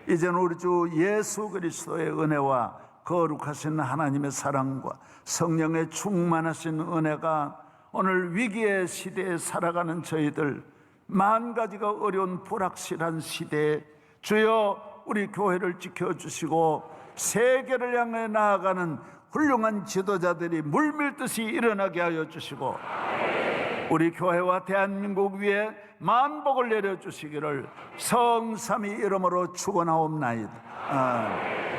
이제는 우리 주 예수 그리스도의 은혜와 거룩하신 하나님의 사랑과 성령의 충만하신 은혜가 오늘 위기의 시대에 살아가는 저희들, 만 가지가 어려운 불확실한 시대에 주여 우리 교회를 지켜주시고 세계를 향해 나아가는 훌륭한 지도자들이 물밀듯이 일어나게 하여 주시고, 우리 교회와 대한민국 위에 만복을 내려주시기를 성삼위 이름으로 축원하옵나이다. 아멘.